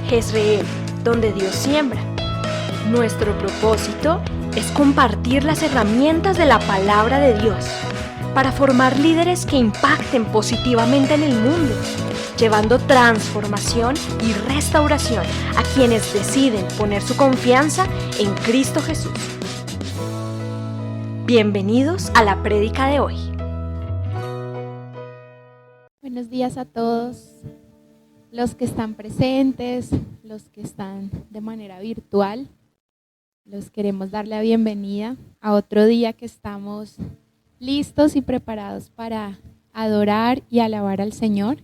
Jezreel, donde Dios siembra. Nuestro propósito es compartir las herramientas de la palabra de Dios para formar líderes que impacten positivamente en el mundo, llevando transformación y restauración a quienes deciden poner su confianza en Cristo Jesús. Bienvenidos a la prédica de hoy. Buenos días a todos los que están presentes, los que están de manera virtual. Los queremos dar la bienvenida a otro día que estamos listos y preparados para adorar y alabar al Señor.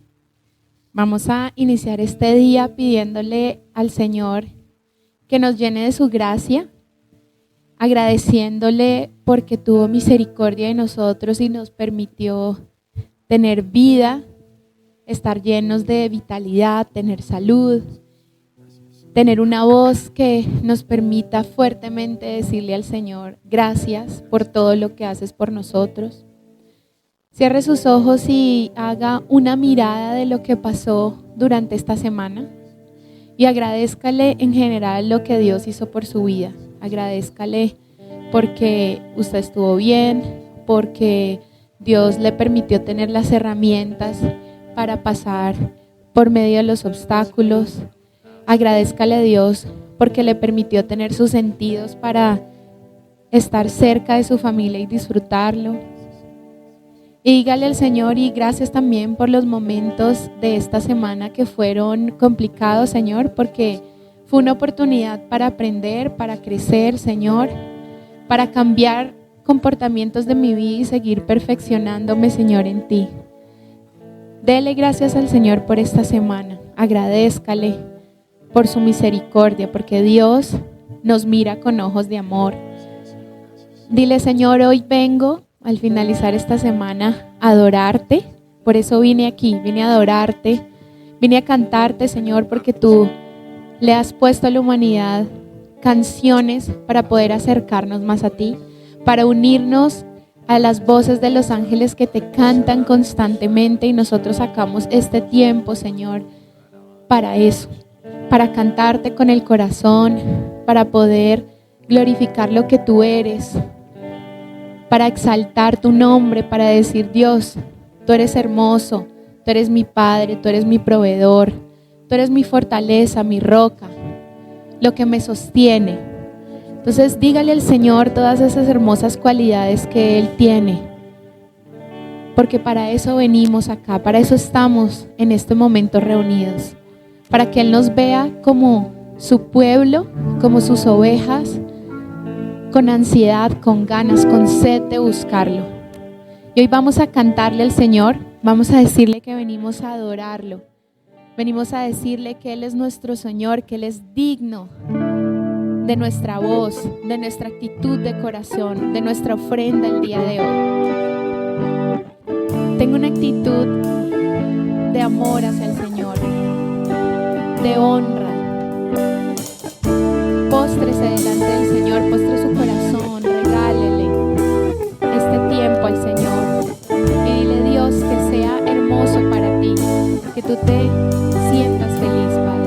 Vamos a iniciar este día pidiéndole al Señor que nos llene de su gracia, agradeciéndole porque tuvo misericordia de nosotros y nos permitió tener vida, estar llenos de vitalidad, tener salud, tener una voz que nos permita fuertemente decirle al Señor gracias por todo lo que haces por nosotros. Cierre sus ojos y haga una mirada de lo que pasó durante esta semana y agradézcale en general lo que Dios hizo por su vida. Agradézcale porque usted estuvo bien, porque Dios le permitió tener las herramientas para pasar por medio de los obstáculos. Agradézcale a Dios porque le permitió tener sus sentidos para estar cerca de su familia y disfrutarlo. Y dígale al Señor, y gracias también por los momentos de esta semana que fueron complicados, Señor, porque fue una oportunidad para aprender, para crecer, Señor, para cambiar comportamientos de mi vida y seguir perfeccionándome, Señor, en ti. Dele gracias al Señor por esta semana. Agradézcale por su misericordia, porque Dios nos mira con ojos de amor. Dile, Señor, hoy vengo al finalizar esta semana a adorarte. Por eso vine aquí, vine a adorarte, vine a cantarte, Señor, porque tú le has puesto a la humanidad canciones para poder acercarnos más a ti, para unirnos a las voces de los ángeles que te cantan constantemente, y nosotros sacamos este tiempo, Señor, para eso, para cantarte con el corazón, para poder glorificar lo que tú eres, para exaltar tu nombre, para decir, Dios, tú eres hermoso, tú eres mi Padre, tú eres mi proveedor, tú eres mi fortaleza, mi roca, lo que me sostiene. Entonces dígale al Señor todas esas hermosas cualidades que Él tiene, porque para eso venimos acá, para eso estamos en este momento reunidos, para que Él nos vea como su pueblo, como sus ovejas, con ansiedad, con ganas, con sed de buscarlo. Y hoy vamos a cantarle al Señor, vamos a decirle que venimos a adorarlo, venimos a decirle que Él es nuestro Señor, que Él es digno de nuestra voz, de nuestra actitud de corazón, de nuestra ofrenda el día de hoy. Tengo una actitud de amor hacia el Señor, de honra. Póstrese delante del Señor, postre su corazón, regálele este tiempo al Señor y dile, Dios, que sea hermoso para ti, que tú te sientas feliz, Padre.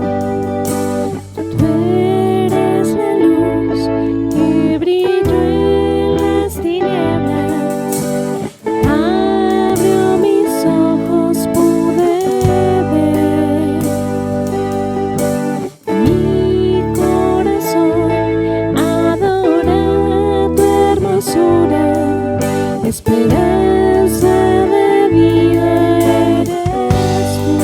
Esperanza de vida eres tú.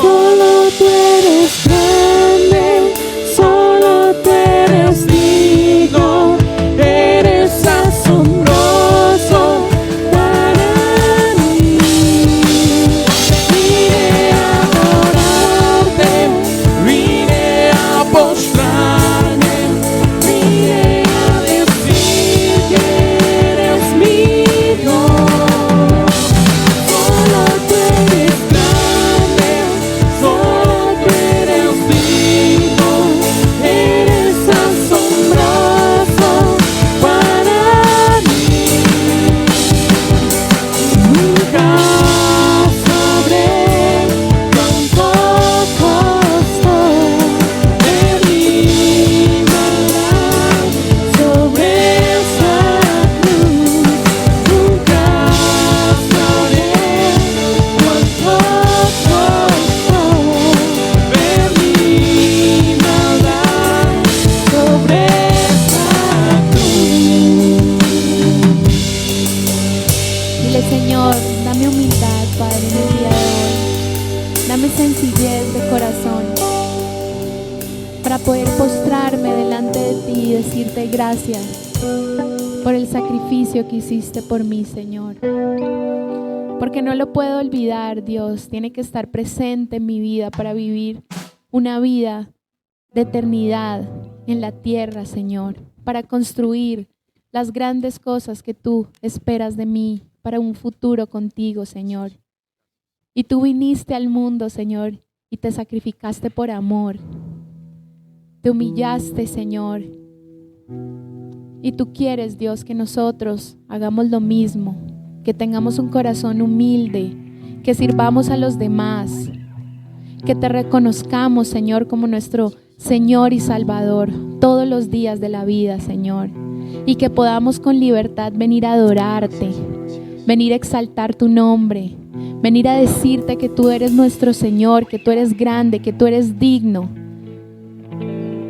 Solo tú eres grande, solo tú eres digno, eres asombroso para mí. Vine a adorarte, Vine a postrarme, vine a decir que eres mi Dios. Solo tú eres grande, solo tú eres digno, eres asombroso para mí. Nunca sabré cuánto costó ver mi maldad sobre esa cruz. Nunca sabré cuánto costó ver mi maldad sobre esa cruz. Dile, Señor, dame humildad, Padre, en el día de hoy. Dame sencillez de corazón para poder postrarme delante de ti y decirte gracias por el sacrificio que hiciste por mí, Señor. Porque no lo puedo olvidar, Dios. Tiene que estar presente en mi vida para vivir una vida de eternidad en la tierra, Señor. Para construir las grandes cosas que tú esperas de mí para un futuro contigo, Señor. Y tú viniste al mundo, Señor, y te sacrificaste por amor. Te humillaste, Señor. Y tú quieres, Dios, que nosotros hagamos lo mismo, que tengamos un corazón humilde, que sirvamos a los demás, que te reconozcamos, Señor, como nuestro Señor y Salvador todos los días de la vida, Señor. Y que podamos con libertad venir a adorarte, venir a exaltar tu nombre, venir a decirte que tú eres nuestro Señor, que tú eres grande, que tú eres digno,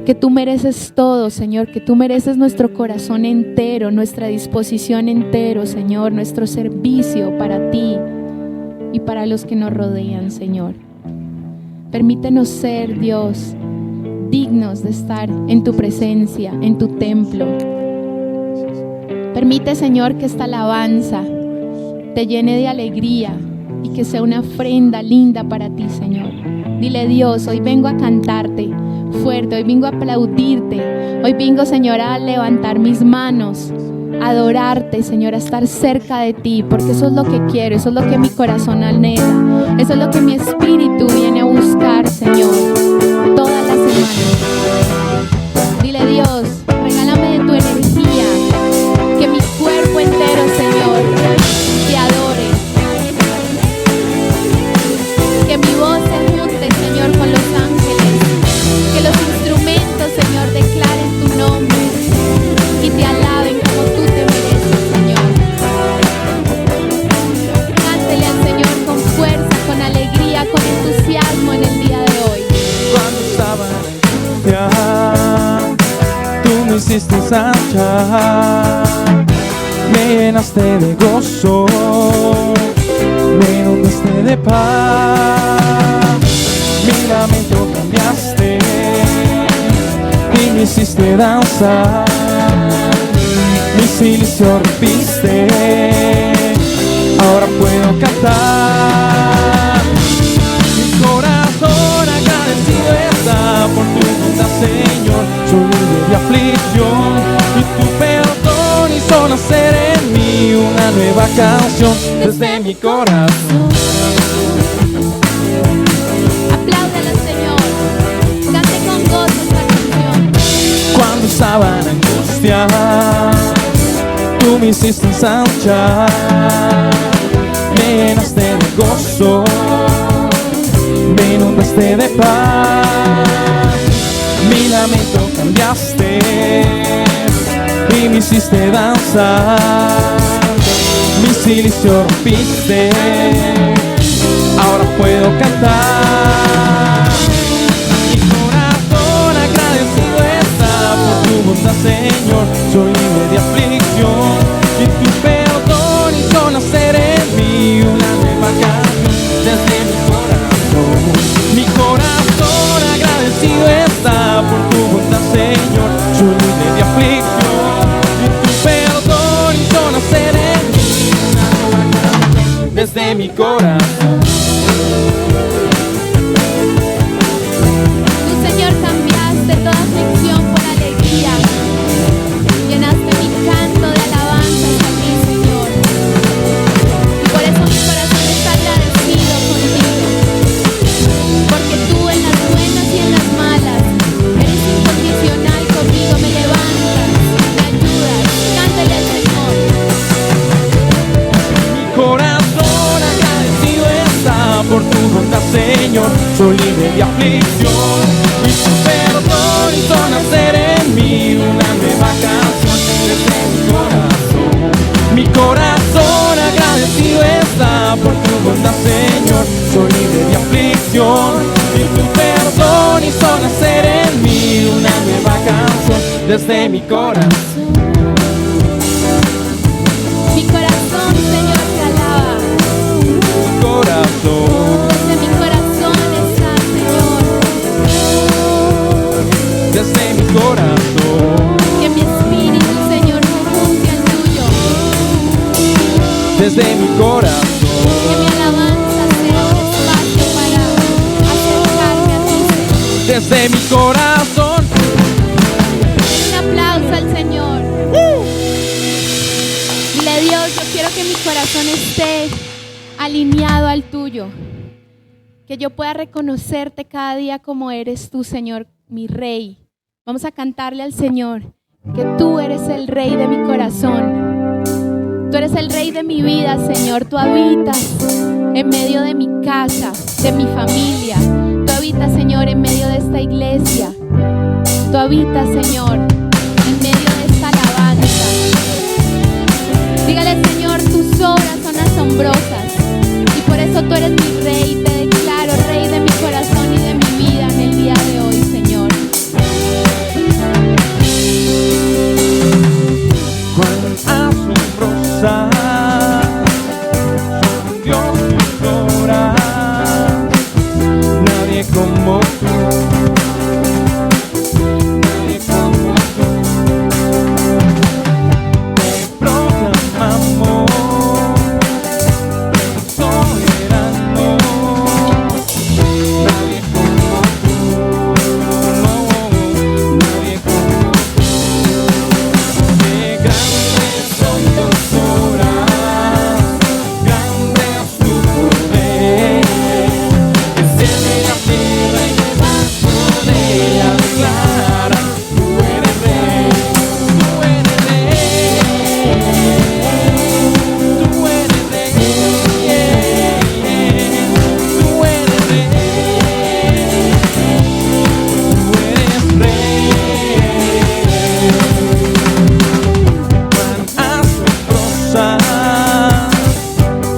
que tú mereces todo, Señor, que tú mereces nuestro corazón entero, nuestra disposición entero, Señor, nuestro servicio para ti y para los que nos rodean, Señor. Permítenos ser, Dios, dignos de estar en tu presencia, en tu templo. Permite, Señor, que esta alabanza te llene de alegría y que sea una ofrenda linda para ti, Señor. Dile, Dios, hoy vengo a cantarte fuerte, hoy vengo a aplaudirte, hoy vengo, Señor, a levantar mis manos, a adorarte, Señor, a estar cerca de ti, porque eso es lo que quiero, eso es lo que mi corazón anhela, eso es lo que mi espíritu viene a buscar, Señor, todas las semanas. Dile, Dios, regálame de tu energía, que mi cuerpo entero, Señor, te adore, que mi voz se junte, Señor, con los ángeles, que los instrumentos, Señor, declaren tu nombre y te alaben como tú te mereces, Señor. Cántele al Señor con fuerza, con alegría, con entusiasmo en el día de hoy. cuando estaba en angustia, tú me hiciste ensanchar, me llenaste de gozo, me inundaste de paz, mi lamento cambiaste y me hiciste danzar, mi silicio rompiste, ahora puedo cantar. Mi corazón agradecido está por tu bondad, Señor. Soy libre de aflicción y tu perdón hizo nacer en mí una nueva canción desde mi corazón. Apláudale al Señor, cante con gozo esta canción. Cuando estaba en angustia, tú me hiciste ensanchar, me llenaste de gozo, me inundaste de paz, mi lamento cambiaste y me hiciste danzar, mi silicio rompiste, ahora puedo cantar. Mi corazón agradecido está por tu bondad, Señor. Soy libre de aflicción y tu perdón hizo nacer en mí una nueva canción desde mi Señor, soy libre de aflicción. Y tu perdón hizo nacer en mí una nueva canción desde mi corazón. Mi corazón agradecido está por tu bondad, Señor, soy libre de aflicción. Y tu perdón hizo nacer en mí una nueva canción desde mi corazón. Mi corazón, Señor, te alaba. Mi corazón, Desde mi corazón está, Señor. desde mi corazón, Que mi espíritu, Señor, se junte al tuyo. desde mi corazón, Que mi alabanza sea un espacio para acercarme a ti, Señor. desde mi corazón. Un aplauso al Señor. Dile, Dios, yo quiero que mi corazón esté alineado al tuyo. Que yo pueda reconocerte cada día como eres tú, Señor, mi Rey. Vamos a cantarle al Señor que tú eres el Rey de mi corazón. Tú eres el Rey de mi vida, Señor. Tú habitas en medio de mi casa, de mi familia. Tú habitas, Señor, en medio de esta iglesia. Tú habitas, Señor, en medio de esta alabanza. Dígale, Señor, tus obras son asombrosas. Y por eso tú eres mi Rey. Te declaro Rey de mi corazón y de mi vida en el día de hoy, Señor. Cuán asombrosa, soy Dios, tus obras, nadie como tú, nadie como tú. Te proclamamos, soberano, nadie como tú, nadie como tú. Qué grandes son tus obras, grande es tu poder, enciende la tierra y debajo de ella declara, tú eres rey, tú eres rey, tú eres rey, tú eres rey, tú eres rey. Cuán asombrosa,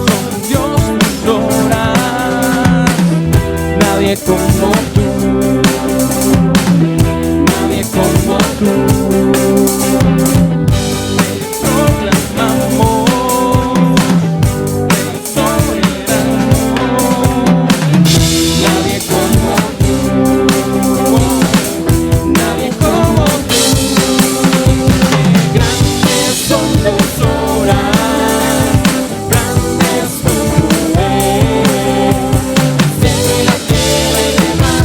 son Dios tus obras, nadie como tú, nadie como tú. Te proclamamos, Rey soberano, nadie como tú, nadie como tú. Qué grandes son tus obras, grande es tu poder, enciende la tierra y debajo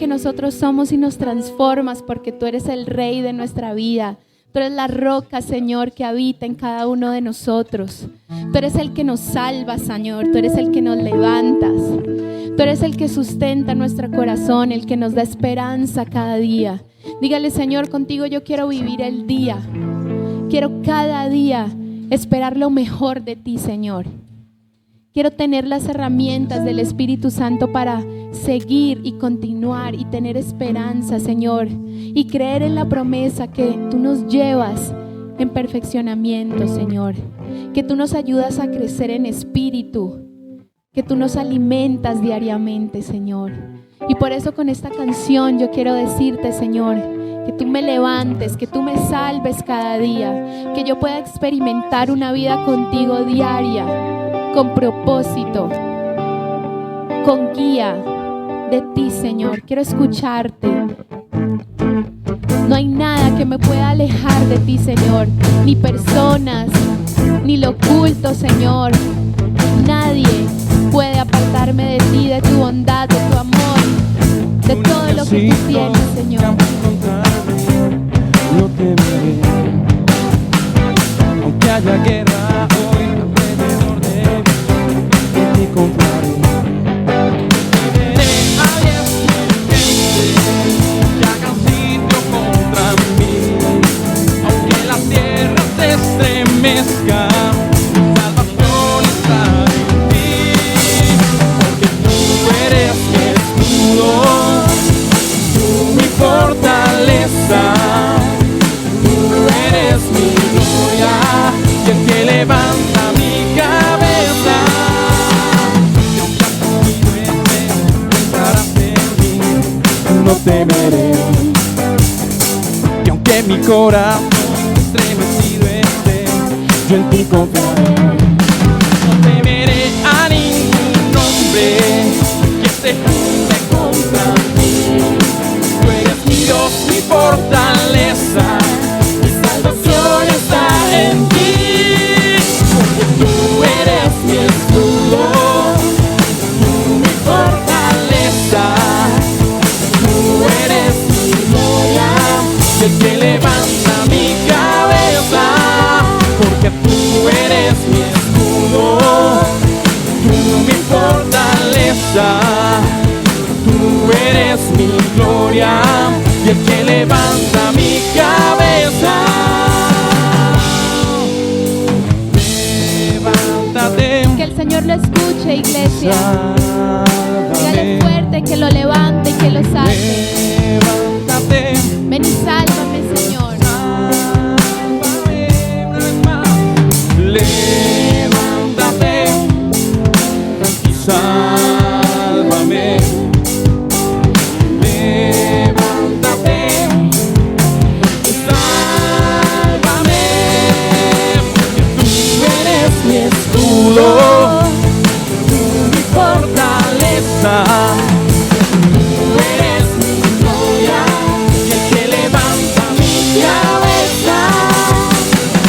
nosotros somos y nos transformas porque tú eres el Rey de nuestra vida. Tú eres la roca, Señor, que habita en cada uno de nosotros. Tú eres el que nos salva, Señor. Tú eres el que nos levantas. Tú eres el que sustenta nuestro corazón, el que nos da esperanza cada día. Dígale, Señor, contigo yo quiero vivir el día. Quiero cada día esperar lo mejor de ti, Señor. Quiero tener las herramientas del Espíritu Santo para seguir y continuar y tener esperanza, Señor, y creer en la promesa que tú nos llevas en perfeccionamiento, Señor, que tú nos ayudas a crecer en espíritu, que tú nos alimentas diariamente, Señor. Y por eso con esta canción yo quiero decirte, Señor, que tú me levantes, que tú me salves cada día, que yo pueda experimentar una vida contigo diaria, con propósito, con guía de ti, Señor. Quiero escucharte. No hay nada que me pueda alejar de ti, Señor, ni personas, ni lo oculto, Señor. Nadie puede apartarme de ti, de tu bondad, de tu amor, de todo lo que tú tienes, Señor. No temeré, aunque haya guerra hoy alrededor de mí, en ti confiaré. Veré a 10.000 gente que hagan sitio contra mí, aunque la tierra se estremezca. Mi salvación está en ti, porque tú eres mi escudo, tú mi fortaleza. Mi gloria y el que levanta mi cabeza. Y aunque conmigo estés, estarás en mí, no temeré. Y aunque mi corazón estremecido esté, yo en ti confiaré. No temeré a ningún hombre que se junte contra mí. Tú eres mi Dios, mi fortaleza. En ti, porque tú eres mi escudo, tú mi fortaleza, tú eres mi gloria, el que levanta mi cabeza, porque tú eres mi escudo, tú mi fortaleza, tú eres mi gloria, y el que levanta mi cabeza. Que el Señor lo escuche, iglesia. Dígale fuerte que lo levante y que lo salve. Levántate. Ven y sálvame, Señor. Sálvame una vez más. Levántate y sálvame. Levántate y sálvame, porque tú eres mi escudo, mi fortaleza, tú eres mi gloria y el que levanta mi cabeza.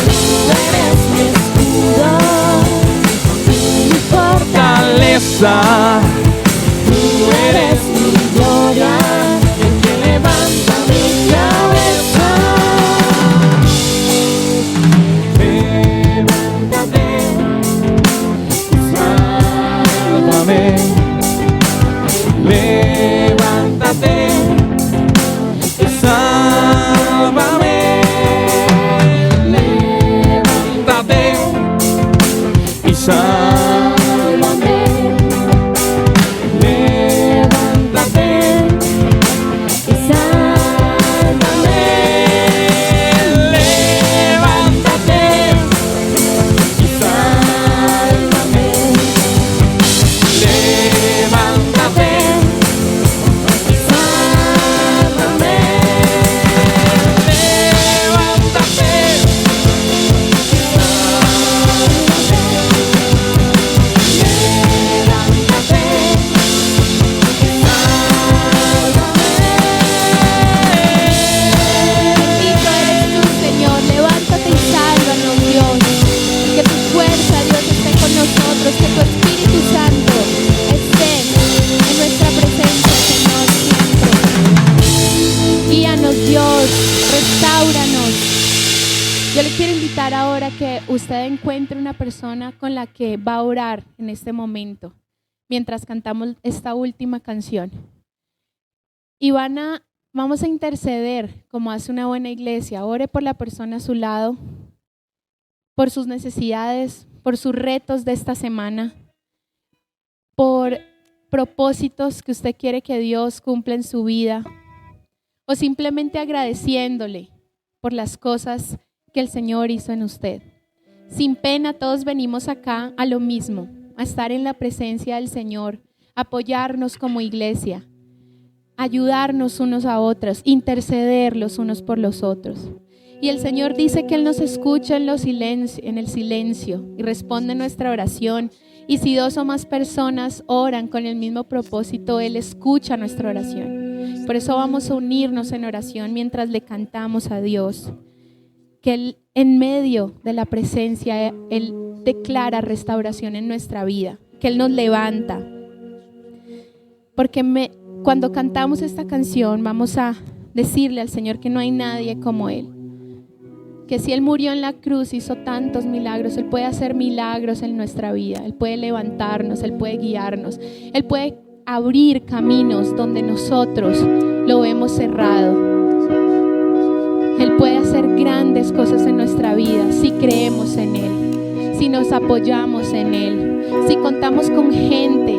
Tú eres mi escudo, mi fortaleza, tú eres mi gloria y el que levanta mi cabeza. Levántate y sálvame. Levántate y sálvame. Levántate y sálvame. Levántate y sálvame. Levántate y sálvame. Levántate y sálvame. Restáuranos. Yo le quiero invitar ahora que usted encuentre una persona con la que va a orar en este momento, mientras cantamos esta última canción. Y vamos a interceder como hace una buena iglesia. Ore por la persona a su lado, por sus necesidades, por sus retos de esta semana, por propósitos que usted quiere que Dios cumpla en su vida, o simplemente agradeciéndole por las cosas que el Señor hizo en usted. Sin pena, todos venimos acá a lo mismo, a estar en la presencia del Señor, apoyarnos como iglesia, ayudarnos unos a otros, interceder los unos por los otros. Y el Señor dice que Él nos escucha en el silencio y responde nuestra oración. Y si 2 o más personas oran con el mismo propósito, Él escucha nuestra oración. Por eso vamos a unirnos en oración mientras le cantamos a Dios. Que Él, en medio de la presencia, Él declara restauración en nuestra vida. Que Él nos levanta. Porque cuando cantamos esta canción vamos a decirle al Señor que no hay nadie como Él. Que si Él murió en la cruz, hizo tantos milagros, Él puede hacer milagros en nuestra vida. Él puede levantarnos, Él puede guiarnos. Él puede abrir caminos donde nosotros lo vemos cerrado. Él puede hacer grandes cosas en nuestra vida si creemos en Él, si nos apoyamos en Él, si contamos con gente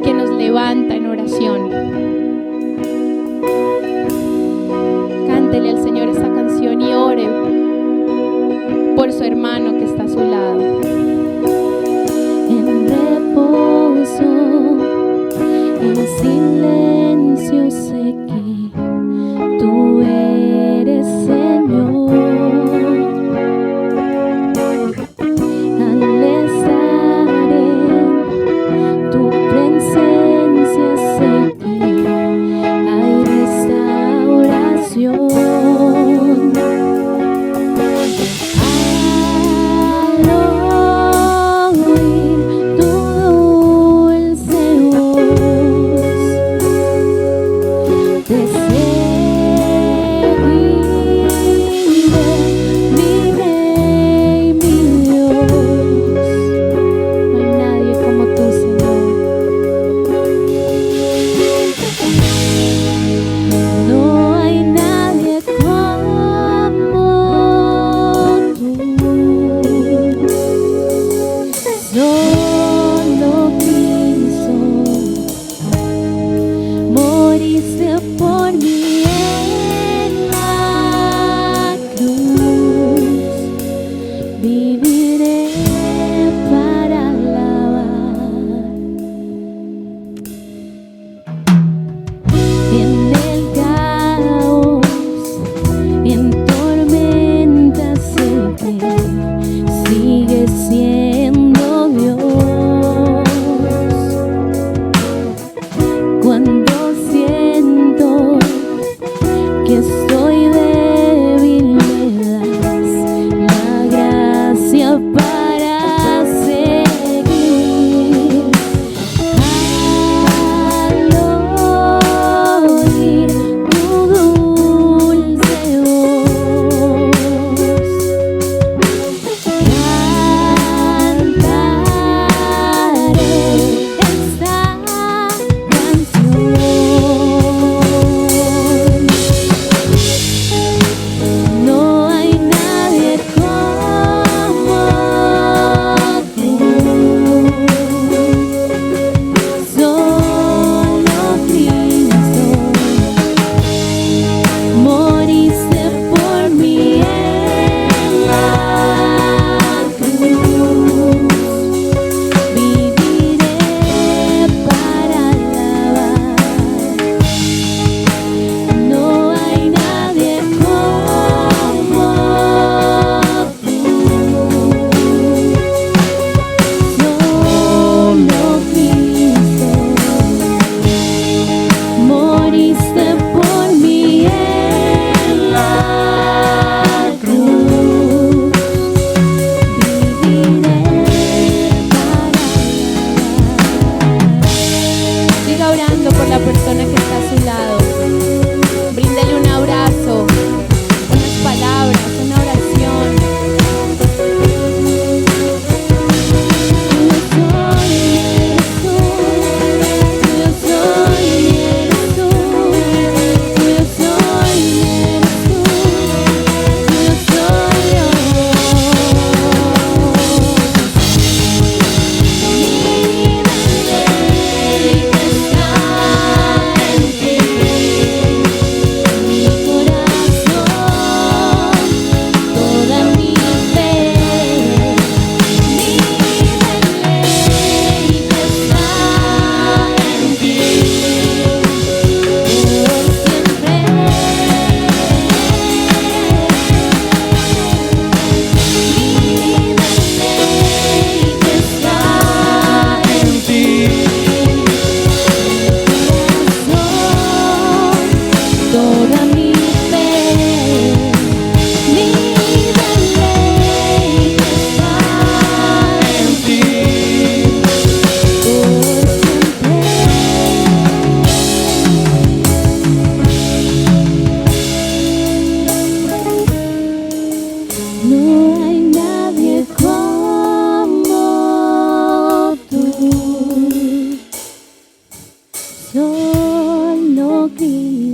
que nos levanta en oración. Cántele al Señor esta canción y ore por su hermano que está a su lado. En reposo, en silencio sé que tú eres Señor. Al estar en tu presencia sé que hay restauración.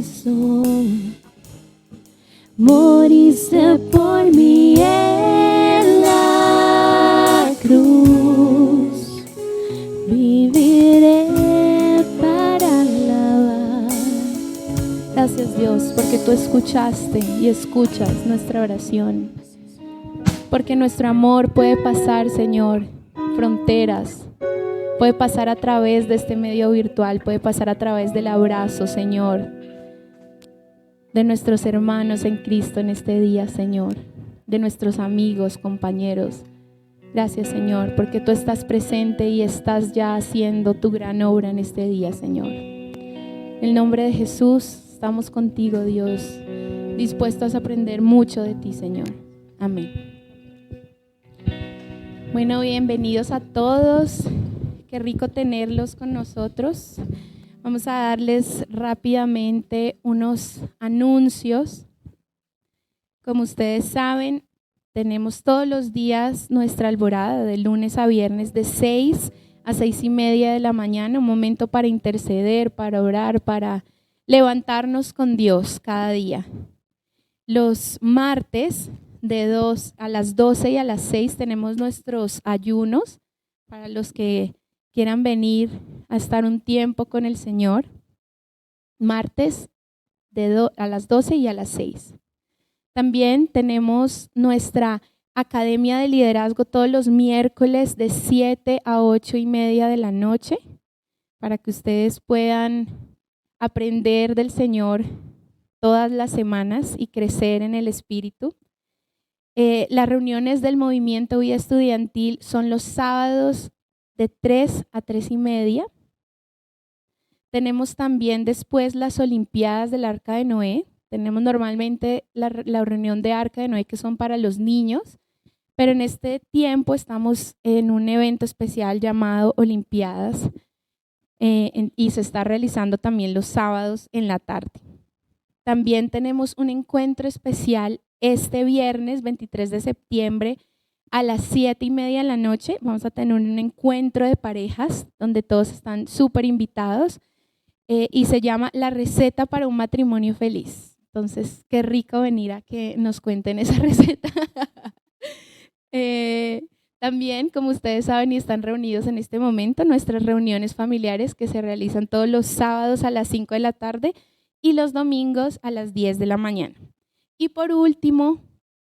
corazón. Moriste por mí en la cruz. Viviré para alabar. Gracias, Dios, porque tú escuchaste y escuchas nuestra oración. Porque nuestro amor puede pasar, Señor, fronteras. Puede pasar a través de este medio virtual, puede pasar a través del abrazo, Señor, de nuestros hermanos en Cristo en este día, Señor, de nuestros amigos, compañeros. Gracias, Señor, porque tú estás presente y estás ya haciendo tu gran obra en este día, Señor. En el nombre de Jesús, estamos contigo, Dios, dispuestos a aprender mucho de ti, Señor. Amén. Bueno, bienvenidos a todos. Qué rico tenerlos con nosotros. Vamos a darles rápidamente unos anuncios. Como ustedes saben, tenemos todos los días nuestra alborada de lunes a viernes de 6 a 6:30 de la mañana, un momento para interceder, para orar, para levantarnos con Dios cada día. Los martes a las 12 y a las 6 tenemos nuestros ayunos para los que quieran venir a estar un tiempo con el Señor. Martes a las 12 y a las 6. También tenemos nuestra Academia de Liderazgo todos los miércoles de 7 a 8:30 de la noche para que ustedes puedan aprender del Señor todas las semanas y crecer en el Espíritu. Las reuniones del Movimiento Vida Estudiantil son los sábados de 3 a 3:30. Tenemos también después las Olimpiadas del Arca de Noé. Tenemos normalmente la reunión de Arca de Noé que son para los niños, pero en este tiempo estamos en un evento especial llamado Olimpiadas y se está realizando también los sábados en la tarde. También tenemos un encuentro especial este viernes 23 de septiembre a las 7:30 de la noche. Vamos a tener un encuentro de parejas donde todos están súper invitados y se llama La receta para un matrimonio feliz. Entonces, qué rico venir a que nos cuenten esa receta. También, como ustedes saben y están reunidos en este momento, nuestras reuniones familiares que se realizan todos los sábados a las 5 de la tarde y los domingos a las 10 de la mañana. Y por último,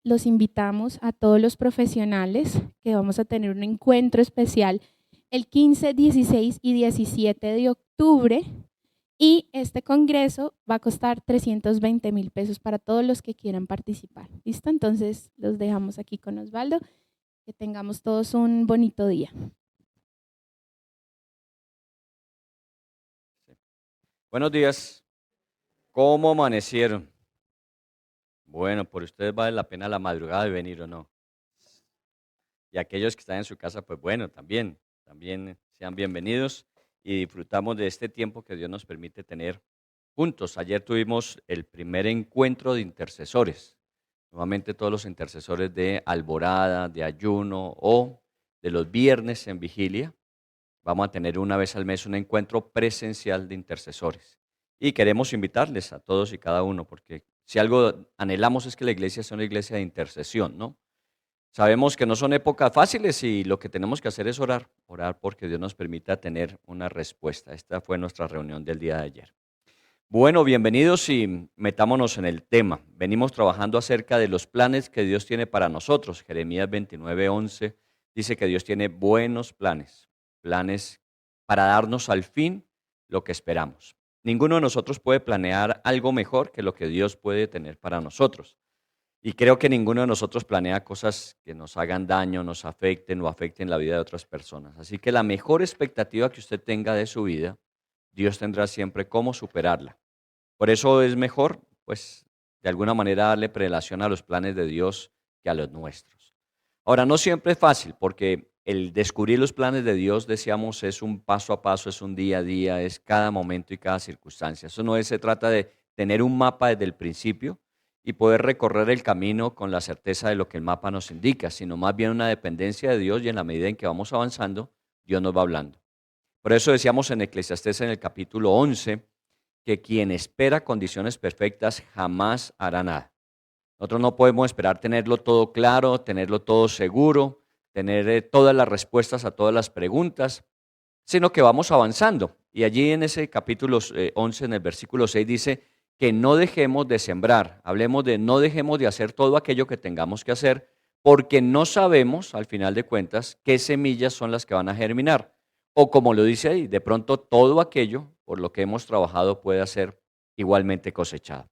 los invitamos a todos los profesionales que vamos a tener un encuentro especial el 15, 16 y 17 de octubre y este congreso va a costar 320,000 pesos para todos los que quieran participar. ¿Listo? Entonces los dejamos aquí con Osvaldo. Que tengamos todos un bonito día. Buenos días. ¿Cómo amanecieron? Bueno, por ustedes vale la pena la madrugada de venir o no. Y aquellos que están en su casa, pues bueno, también sean bienvenidos y disfrutamos de este tiempo que Dios nos permite tener juntos. Ayer tuvimos el primer encuentro de intercesores. Nuevamente todos los intercesores de alborada, de ayuno o de los viernes en vigilia. Vamos a tener una vez al mes un encuentro presencial de intercesores. Y queremos invitarles a todos y cada uno, porque si algo anhelamos es que la iglesia sea una iglesia de intercesión, ¿no? Sabemos que no son épocas fáciles y lo que tenemos que hacer es orar porque Dios nos permita tener una respuesta. Esta fue nuestra reunión del día de ayer. Bueno, bienvenidos y metámonos en el tema. Venimos trabajando acerca de los planes que Dios tiene para nosotros. Jeremías 29:11 dice que Dios tiene buenos planes para darnos al fin lo que esperamos. Ninguno de nosotros puede planear algo mejor que lo que Dios puede tener para nosotros. Y creo que ninguno de nosotros planea cosas que nos hagan daño, nos afecten o afecten la vida de otras personas. Así que la mejor expectativa que usted tenga de su vida, Dios tendrá siempre cómo superarla. Por eso es mejor, pues, de alguna manera darle prelación a los planes de Dios que a los nuestros. Ahora, no siempre es fácil, porque el descubrir los planes de Dios, decíamos, es un paso a paso, es un día a día, es cada momento y cada circunstancia. Eso no se trata de tener un mapa desde el principio y poder recorrer el camino con la certeza de lo que el mapa nos indica, sino más bien una dependencia de Dios y en la medida en que vamos avanzando, Dios nos va hablando. Por eso decíamos en Eclesiastés en el capítulo 11, que quien espera condiciones perfectas jamás hará nada. Nosotros no podemos esperar tenerlo todo claro, tenerlo todo seguro, tener todas las respuestas a todas las preguntas, sino que vamos avanzando. Y allí en ese capítulo 11, en el versículo 6, dice que no dejemos de sembrar. Hablemos de no dejemos de hacer todo aquello que tengamos que hacer, porque no sabemos, al final de cuentas, qué semillas son las que van a germinar. O como lo dice ahí, de pronto todo aquello por lo que hemos trabajado puede ser igualmente cosechado.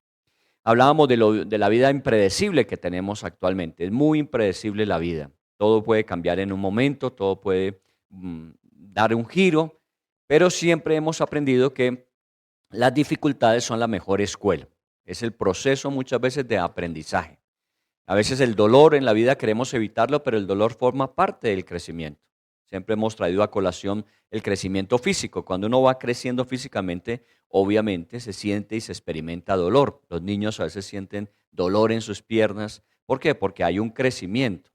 Hablábamos de la vida impredecible que tenemos actualmente. Es muy impredecible la vida. Todo puede cambiar en un momento, todo puede dar un giro, pero siempre hemos aprendido que las dificultades son la mejor escuela. Es el proceso muchas veces de aprendizaje. A veces el dolor en la vida queremos evitarlo, pero el dolor forma parte del crecimiento. Siempre hemos traído a colación el crecimiento físico. Cuando uno va creciendo físicamente, obviamente se siente y se experimenta dolor. Los niños a veces sienten dolor en sus piernas. ¿Por qué? Porque hay un crecimiento.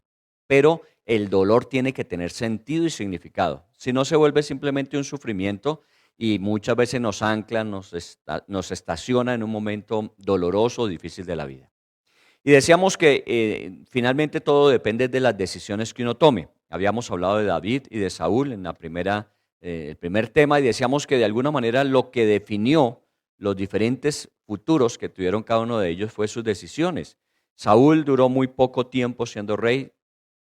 Pero el dolor tiene que tener sentido y significado. Si no, se vuelve simplemente un sufrimiento y muchas veces nos ancla, nos estaciona en un momento doloroso o difícil de la vida. Y decíamos que finalmente todo depende de las decisiones que uno tome. Habíamos hablado de David y de Saúl en el primer tema y decíamos que de alguna manera lo que definió los diferentes futuros que tuvieron cada uno de ellos fue sus decisiones. Saúl duró muy poco tiempo siendo rey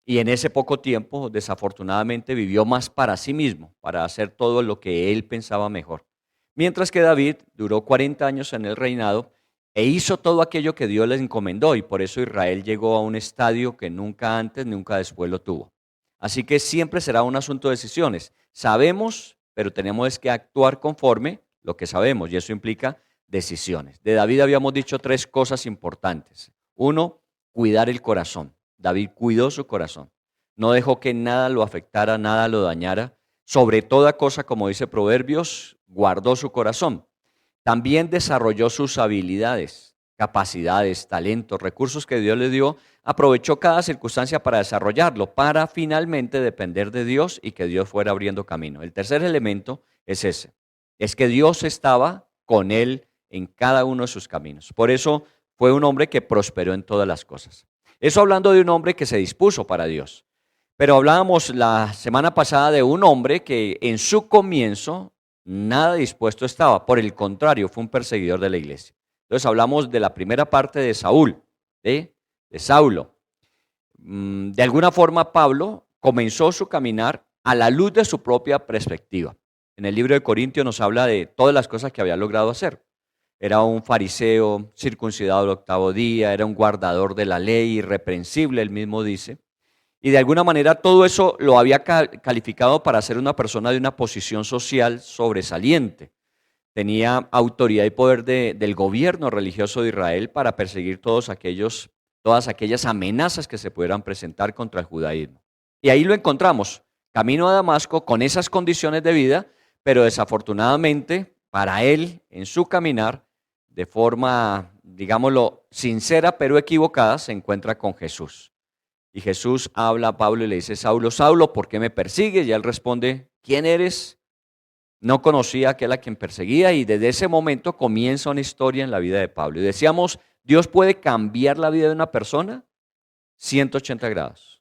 y en ese poco tiempo desafortunadamente vivió más para sí mismo, para hacer todo lo que él pensaba mejor. Mientras que David duró 40 años en el reinado e hizo todo aquello que Dios le encomendó y por eso Israel llegó a un estadio que nunca antes, nunca después lo tuvo. Así que siempre será un asunto de decisiones. Sabemos, pero tenemos que actuar conforme lo que sabemos y eso implica decisiones. De David habíamos dicho 3 cosas importantes. 1, cuidar el corazón. David cuidó su corazón. No dejó que nada lo afectara, nada lo dañara. Sobre toda cosa, como dice Proverbios, guardó su corazón. También desarrolló sus habilidades, capacidades, talentos, recursos que Dios le dio. Aprovechó cada circunstancia para desarrollarlo, para finalmente depender de Dios y que Dios fuera abriendo camino. El tercer elemento es ese, es que Dios estaba con él en cada uno de sus caminos. Por eso fue un hombre que prosperó en todas las cosas. Eso hablando de un hombre que se dispuso para Dios. Pero hablábamos la semana pasada de un hombre que en su comienzo nada dispuesto estaba. Por el contrario, fue un perseguidor de la iglesia. Entonces hablamos de la primera parte de Saúl, de Saulo. De alguna forma Pablo comenzó su caminar a la luz de su propia perspectiva. En el libro de Corintios nos habla de todas las cosas que había logrado hacer. Era un fariseo circuncidado al 8º día, era un guardador de la ley, irreprensible, él mismo dice. Y de alguna manera todo eso lo había calificado para ser una persona de una posición social sobresaliente. Tenía autoridad y poder del gobierno religioso de Israel para perseguir todas aquellas amenazas que se pudieran presentar contra el judaísmo. Y ahí lo encontramos, camino a Damasco con esas condiciones de vida, pero desafortunadamente para él, en su caminar, de forma, digámoslo, sincera pero equivocada, se encuentra con Jesús. Y Jesús habla a Pablo y le dice, Saulo, Saulo, ¿por qué me persigues? Y él responde, ¿quién eres? No conocía a aquel a quien perseguía y desde ese momento comienza una historia en la vida de Pablo. Y decíamos, Dios puede cambiar la vida de una persona 180 grados.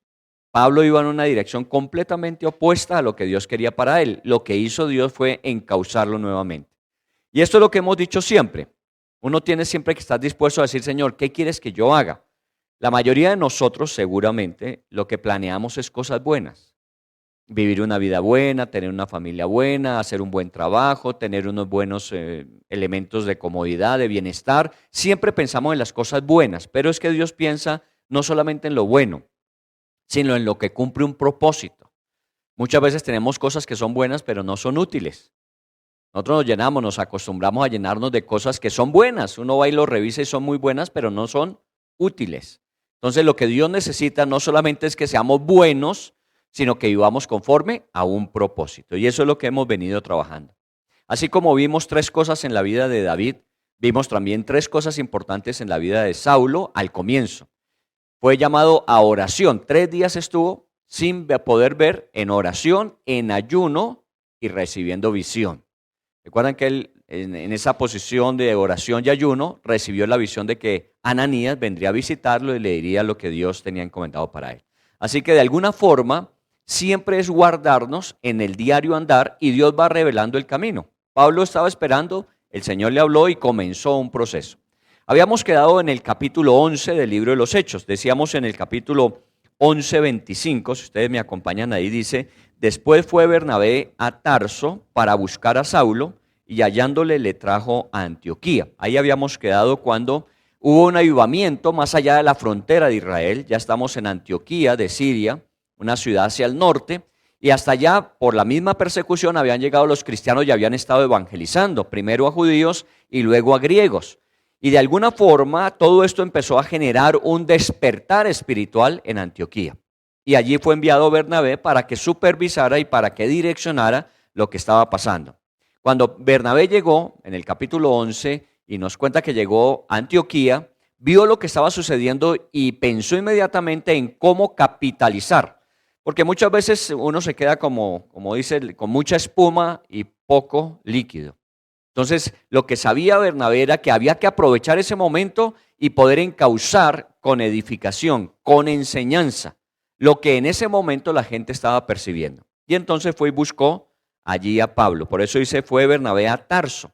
Pablo iba en una dirección completamente opuesta a lo que Dios quería para él. Lo que hizo Dios fue encauzarlo nuevamente. Y esto es lo que hemos dicho siempre. Uno tiene siempre que estar dispuesto a decir, Señor, ¿qué quieres que yo haga? La mayoría de nosotros seguramente lo que planeamos es cosas buenas. Vivir una vida buena, tener una familia buena, hacer un buen trabajo, tener unos buenos elementos de comodidad, de bienestar. Siempre pensamos en las cosas buenas, pero es que Dios piensa no solamente en lo bueno, sino en lo que cumple un propósito. Muchas veces tenemos cosas que son buenas, pero no son útiles. Nosotros nos acostumbramos a llenarnos de cosas que son buenas. Uno va y lo revisa y son muy buenas, pero no son útiles. Entonces lo que Dios necesita no solamente es que seamos buenos, sino que vivamos conforme a un propósito. Y eso es lo que hemos venido trabajando. Así como vimos 3 cosas en la vida de David, vimos también 3 cosas importantes en la vida de Saulo al comienzo. Fue llamado a oración. 3 días estuvo sin poder ver, en oración, en ayuno y recibiendo visión. Recuerdan que él en esa posición de oración y ayuno, recibió la visión de que Ananías vendría a visitarlo y le diría lo que Dios tenía encomendado para él. Así que de alguna forma siempre es guardarnos en el diario andar y Dios va revelando el camino. Pablo estaba esperando, el Señor le habló y comenzó un proceso. Habíamos quedado en el capítulo 11 del libro de los Hechos. Decíamos en el capítulo 11:25, si ustedes me acompañan ahí, dice: después fue Bernabé a Tarso para buscar a Saulo y hallándole le trajo a Antioquía. Ahí habíamos quedado cuando hubo un avivamiento más allá de la frontera de Israel. Ya estamos en Antioquía de Siria, una ciudad hacia el norte, y hasta allá por la misma persecución habían llegado los cristianos y habían estado evangelizando, primero a judíos y luego a griegos. Y de alguna forma todo esto empezó a generar un despertar espiritual en Antioquía. Y allí fue enviado Bernabé para que supervisara y para que direccionara lo que estaba pasando. Cuando Bernabé llegó en el capítulo 11 y nos cuenta que llegó a Antioquía, vio lo que estaba sucediendo y pensó inmediatamente en cómo capitalizar. Porque muchas veces uno se queda como dice, con mucha espuma y poco líquido. Entonces, lo que sabía Bernabé era que había que aprovechar ese momento y poder encauzar con edificación, con enseñanza, lo que en ese momento la gente estaba percibiendo. Y entonces fue y buscó allí a Pablo. Por eso dice, fue Bernabé a Tarso.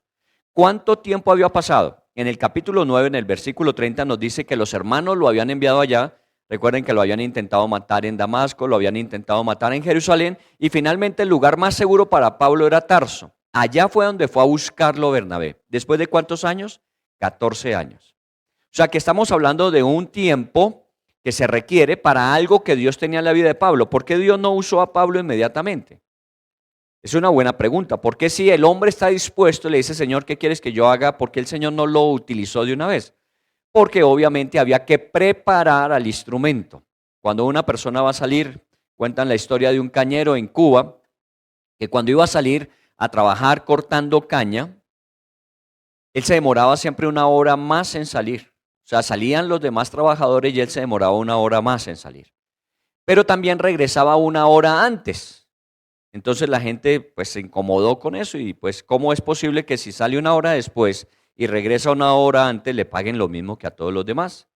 ¿Cuánto tiempo había pasado? En el capítulo 9, en el versículo 30, nos dice que los hermanos lo habían enviado allá. Recuerden que lo habían intentado matar en Damasco, lo habían intentado matar en Jerusalén, y finalmente el lugar más seguro para Pablo era Tarso. Allá fue donde fue a buscarlo Bernabé. ¿Después de cuántos años? 14 años. O sea que estamos hablando de un tiempo que se requiere para algo que Dios tenía en la vida de Pablo. ¿Por qué Dios no usó a Pablo inmediatamente? Es una buena pregunta. ¿Por qué si el hombre está dispuesto, le dice, Señor, ¿qué quieres que yo haga? ¿Por qué el Señor no lo utilizó de una vez? Porque obviamente había que preparar al instrumento. Cuando una persona va a salir, cuentan la historia de un cañero en Cuba, que cuando iba a salir a trabajar cortando caña, él se demoraba siempre una hora más en salir. O sea, salían los demás trabajadores y él se demoraba una hora más en salir. Pero también regresaba una hora antes. Entonces la gente pues se incomodó con eso y pues ¿cómo es posible que si sale una hora después y regresa una hora antes le paguen lo mismo que a todos los demás?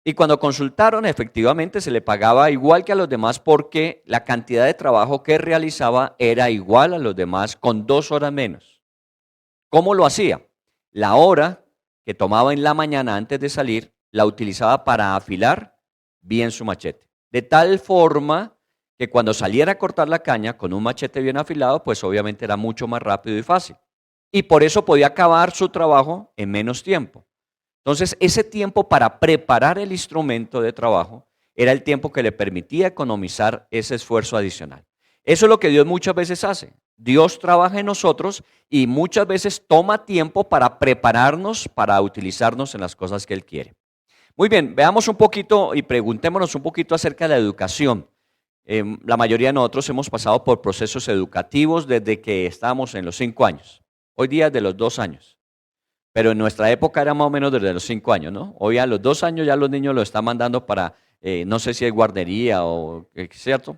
Y cuando consultaron, efectivamente se le pagaba igual que a los demás porque la cantidad de trabajo que realizaba era igual a los demás con 2 horas menos. ¿Cómo lo hacía? La hora que tomaba en la mañana antes de salir la utilizaba para afilar bien su machete. De tal forma que cuando saliera a cortar la caña con un machete bien afilado, pues obviamente era mucho más rápido y fácil. Y por eso podía acabar su trabajo en menos tiempo. Entonces, ese tiempo para preparar el instrumento de trabajo era el tiempo que le permitía economizar ese esfuerzo adicional. Eso es lo que Dios muchas veces hace. Dios trabaja en nosotros y muchas veces toma tiempo para prepararnos, para utilizarnos en las cosas que Él quiere. Muy bien, veamos un poquito y preguntémonos un poquito acerca de la educación. La mayoría de nosotros hemos pasado por procesos educativos desde que estábamos en los 5 años. Hoy día es de los 2 años. Pero en nuestra época era más o menos desde los 5 años, ¿no? Hoy a los 2 años ya los niños lo están mandando para, no sé si es guardería o, ¿cierto?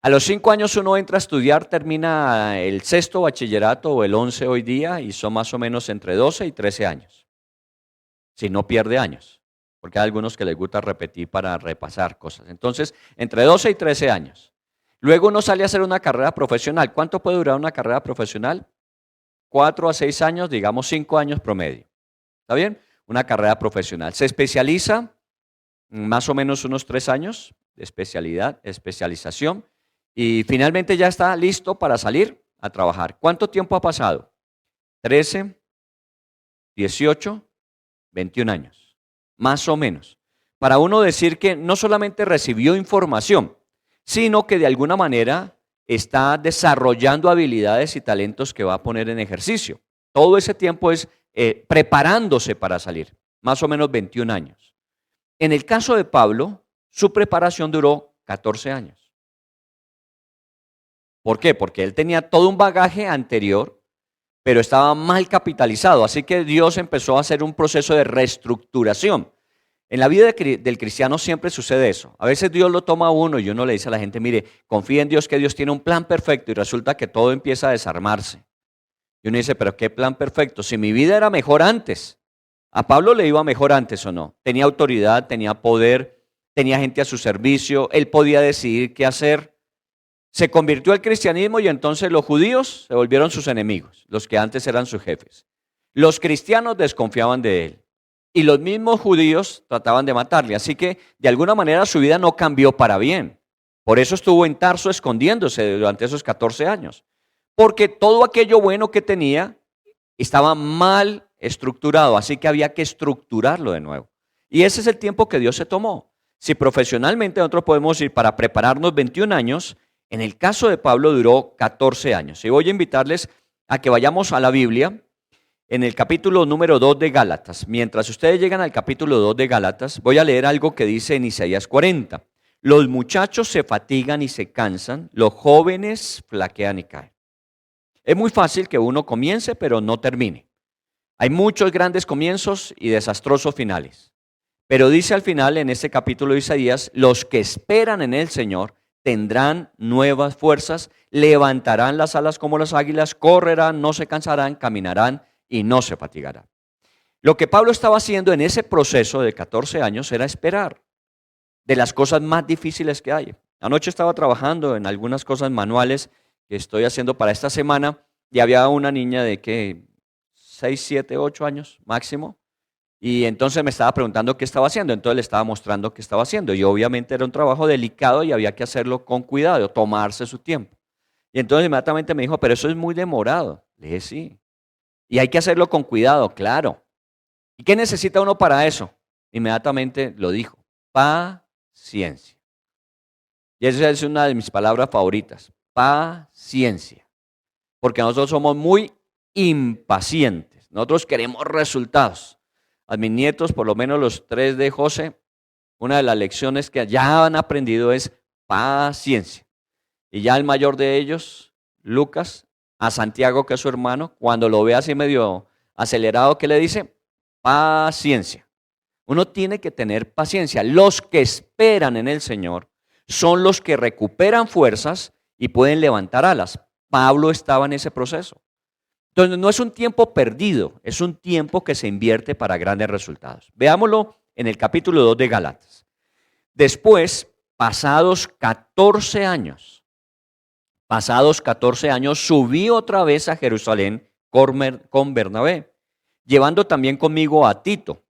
A los 5 años uno entra a estudiar, termina el 6º bachillerato o el 11 hoy día y son más o menos entre 12 y 13 años. Si no pierde años, porque hay algunos que les gusta repetir para repasar cosas. Entonces, entre 12 y 13 años. Luego uno sale a hacer una carrera profesional. ¿Cuánto puede durar una carrera profesional? 4 a 6 años, digamos 5 años promedio. ¿Está bien? Una carrera profesional. Se especializa más o menos unos 3 años de especialización y finalmente ya está listo para salir a trabajar. ¿Cuánto tiempo ha pasado? 13, 18, 21 años, más o menos. Para uno decir que no solamente recibió información, sino que de alguna manera está desarrollando habilidades y talentos que va a poner en ejercicio. Todo ese tiempo es preparándose para salir, más o menos 21 años. En el caso de Pablo, su preparación duró 14 años. ¿Por qué? Porque él tenía todo un bagaje anterior, pero estaba mal capitalizado. Así que Dios empezó a hacer un proceso de reestructuración. En la vida del cristiano siempre sucede eso. A veces Dios lo toma a uno y uno le dice a la gente, mire, confía en Dios que Dios tiene un plan perfecto y resulta que todo empieza a desarmarse. Y uno dice, pero qué plan perfecto, si mi vida era mejor antes. ¿A Pablo le iba mejor antes o no? Tenía autoridad, tenía poder, tenía gente a su servicio, él podía decidir qué hacer. Se convirtió al cristianismo y entonces los judíos se volvieron sus enemigos, los que antes eran sus jefes. Los cristianos desconfiaban de él y los mismos judíos trataban de matarle. Así que de alguna manera su vida no cambió para bien. Por eso estuvo en Tarso escondiéndose durante esos 14 años. Porque todo aquello bueno que tenía estaba mal estructurado, así que había que estructurarlo de nuevo. Y ese es el tiempo que Dios se tomó. Si profesionalmente nosotros podemos ir para prepararnos 21 años, en el caso de Pablo duró 14 años. Y voy a invitarles a que vayamos a la Biblia en el capítulo número 2 de Gálatas. Mientras ustedes llegan al capítulo 2 de Gálatas, voy a leer algo que dice en Isaías 40. Los muchachos se fatigan y se cansan, los jóvenes flaquean y caen. Es muy fácil que uno comience pero no termine. Hay muchos grandes comienzos y desastrosos finales. Pero dice al final en este capítulo de Isaías, los que esperan en el Señor tendrán nuevas fuerzas, levantarán las alas como las águilas, correrán, no se cansarán, caminarán y no se fatigarán. Lo que Pablo estaba haciendo en ese proceso de 14 años era esperar de las cosas más difíciles que hay. Anoche estaba trabajando en algunas cosas manuales que estoy haciendo para esta semana y había una niña de que 6, 7, 8 años máximo y entonces me estaba preguntando qué estaba haciendo, entonces le estaba mostrando qué estaba haciendo y obviamente era un trabajo delicado y había que hacerlo con cuidado, tomarse su tiempo. Y entonces inmediatamente me dijo, pero eso es muy demorado. Le dije, sí. Y hay que hacerlo con cuidado, claro. ¿Y qué necesita uno para eso? Inmediatamente lo dijo, paciencia. Y esa es una de mis palabras favoritas, paciencia. Porque nosotros somos muy impacientes. Nosotros queremos resultados. A mis nietos, por lo menos los 3 de José, una de las lecciones que ya han aprendido es paciencia. Y ya el mayor de ellos, Lucas, a Santiago, que es su hermano, cuando lo ve así medio acelerado, ¿qué le dice? Paciencia. Uno tiene que tener paciencia. Los que esperan en el Señor son los que recuperan fuerzas y pueden levantar alas. Pablo estaba en ese proceso. Entonces no es un tiempo perdido, es un tiempo que se invierte para grandes resultados. Veámoslo en el capítulo 2 de Gálatas. Después, pasados 14 años, subí otra vez a Jerusalén con Bernabé, llevando también conmigo a Tito.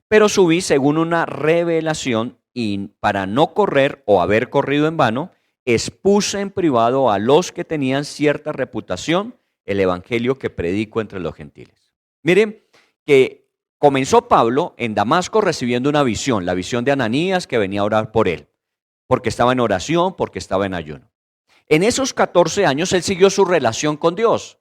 Pero subí según una revelación y para no correr o haber corrido en vano, expuse en privado a los que tenían cierta reputación el evangelio que predico entre los gentiles. Miren que comenzó Pablo en Damasco recibiendo una visión, la visión de Ananías que venía a orar por él, porque estaba en oración, porque estaba en ayuno. En esos 14 años él siguió su relación con Dios.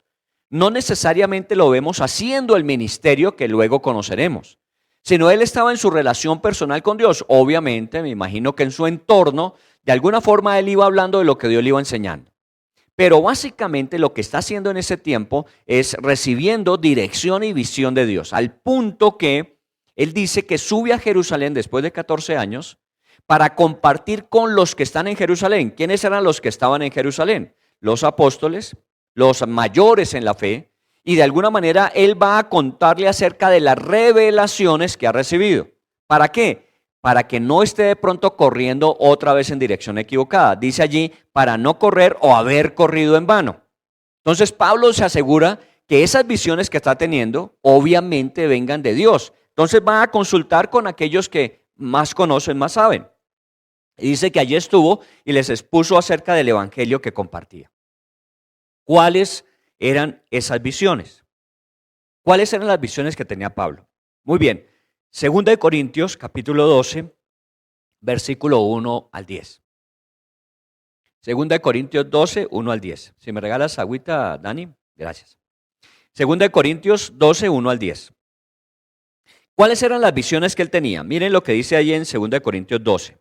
No necesariamente lo vemos haciendo el ministerio que luego conoceremos, sino él estaba en su relación personal con Dios. Obviamente, me imagino que en su entorno, de alguna forma él iba hablando de lo que Dios le iba enseñando. Pero básicamente lo que está haciendo en ese tiempo es recibiendo dirección y visión de Dios, al punto que él dice que sube a Jerusalén después de 14 años para compartir con los que están en Jerusalén. ¿Quiénes eran los que estaban en Jerusalén? Los apóstoles, los mayores en la fe, y de alguna manera él va a contarle acerca de las revelaciones que ha recibido. ¿Para qué? Para que no esté de pronto corriendo otra vez en dirección equivocada. Dice allí, para no correr o haber corrido en vano. Entonces Pablo se asegura que esas visiones que está teniendo obviamente vengan de Dios. Entonces va a consultar con aquellos que más conocen, más saben. Y dice que allí estuvo y les expuso acerca del evangelio que compartía. ¿Cuáles eran esas visiones? ¿Cuáles eran las visiones que tenía Pablo? Muy bien. Segunda de Corintios, capítulo 12, versículo 1 al 10. Segunda de Corintios 12, 1 al 10. Si me regalas agüita, Dani, gracias. Segunda de Corintios 12, 1 al 10. ¿Cuáles eran las visiones que él tenía? Miren lo que dice ahí en Segunda de Corintios 12.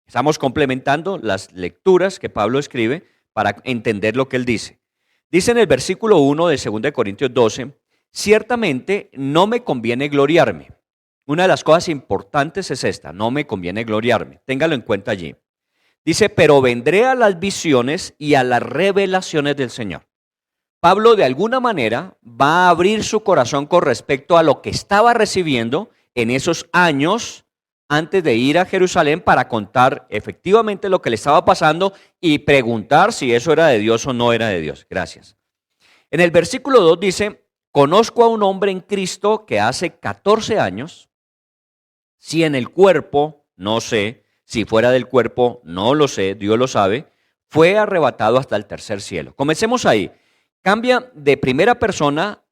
Estamos complementando las lecturas que Pablo escribe para entender lo que él dice. Dice en el versículo 1 de Segunda de Corintios 12, ciertamente no me conviene gloriarme. Una de las cosas importantes es esta, no me conviene gloriarme. Téngalo en cuenta allí. Dice, pero vendré a las visiones y a las revelaciones del Señor. Pablo de alguna manera va a abrir su corazón con respecto a lo que estaba recibiendo en esos años antes de ir a Jerusalén para contar efectivamente lo que le estaba pasando y preguntar si eso era de Dios o no era de Dios. Gracias. En el versículo 2 dice, conozco a un hombre en Cristo que hace 14 años, si en el cuerpo, no sé, si fuera del cuerpo, no lo sé, Dios lo sabe, fue arrebatado hasta el tercer cielo. Comencemos ahí. Cambia de primera persona